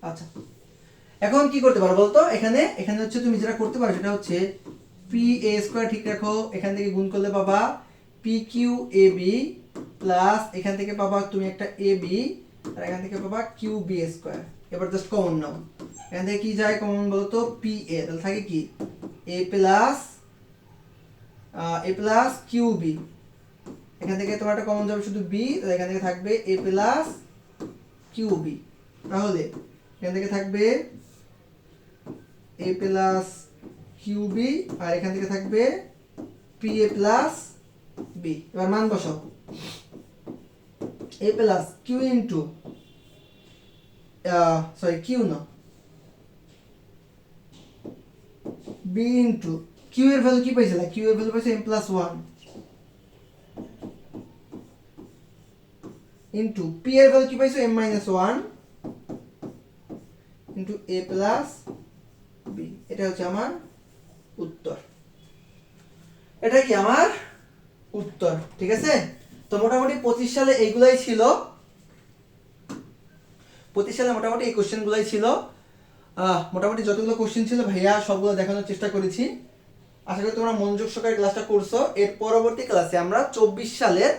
আচ্ছা, এখন কি করতে পারো বলতো? এখানে এখানে হচ্ছে তুমি যেটা করতে পারো সেটা হচ্ছে পি এ স্কয়ার ঠিক রাখো, এখান থেকে গুণ করলে পাবা P Q A B plus এখান থেকে পাবা তুমি একটা এ বি, আর এখান থেকে পাবা কিউ বি স্কয়ার। এবার জাস্ট কমন নাও, এখান থেকে কি যায় কমন বলতো? পি এ, তাহলে থাকে কি এ প্লাস কিউ বি। এখান থেকে তোমার একটা কমন যাবে শুধু বি, তাহলে এখান থেকে থাকবে এ প্লাস কিউ বি। তাহলে এখান থেকে থাকবে a প্লাস কিউ বি, আর এখান থেকে থাকবে পি এ প্লাস বি। এবার মান বসাও, a plus q into q না বি ইন্টু কিউ এর ভ্যালু কি পাইছিলা? কিউ এর ভ্যালু পাইছে m প্লাস 1 ইন্টু পি এর ভ্যালু কি পাইছো? m minus 1 into a plus b. এটা হচ্ছে আমার উত্তর। এটা কি আমার উত্তর। ঠিক আছে? তো মোটামুটি 25 সালে এইগুলাই ছিল। 25 সালে মোটামুটি এই কোশ্চেন গুলাই ছিল। মোটামুটি যতগুলো কোশ্চেন ছিল ভাইয়া সবগুলো দেখানোর চেষ্টা করেছি। আশা করি তোমরা মনোযোগ সহকারে ক্লাসটা করছো। এর পরবর্তী ক্লাসে আমরা 24 সালের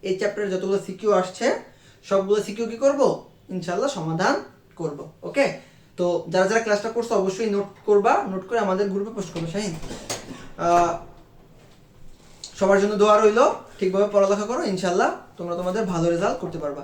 এই চ্যাপ্টারে যতগুলো সিকিউ আসছে সবগুলো সিকিউ কি করব? ইনশাআল্লাহ সমাধান করব। ওকে? তো যারা যারা ক্লাসটা করছো অবশ্যই নোট করবা, নোট করে আমাদের গ্রুপে পোস্ট করবে। শাহিন সবার জন্য দোয়া রইলো, ঠিকভাবে পড়ালেখা করো, ইনশাল্লাহ তোমরা তোমাদের ভালো রেজাল্ট করতে পারবা।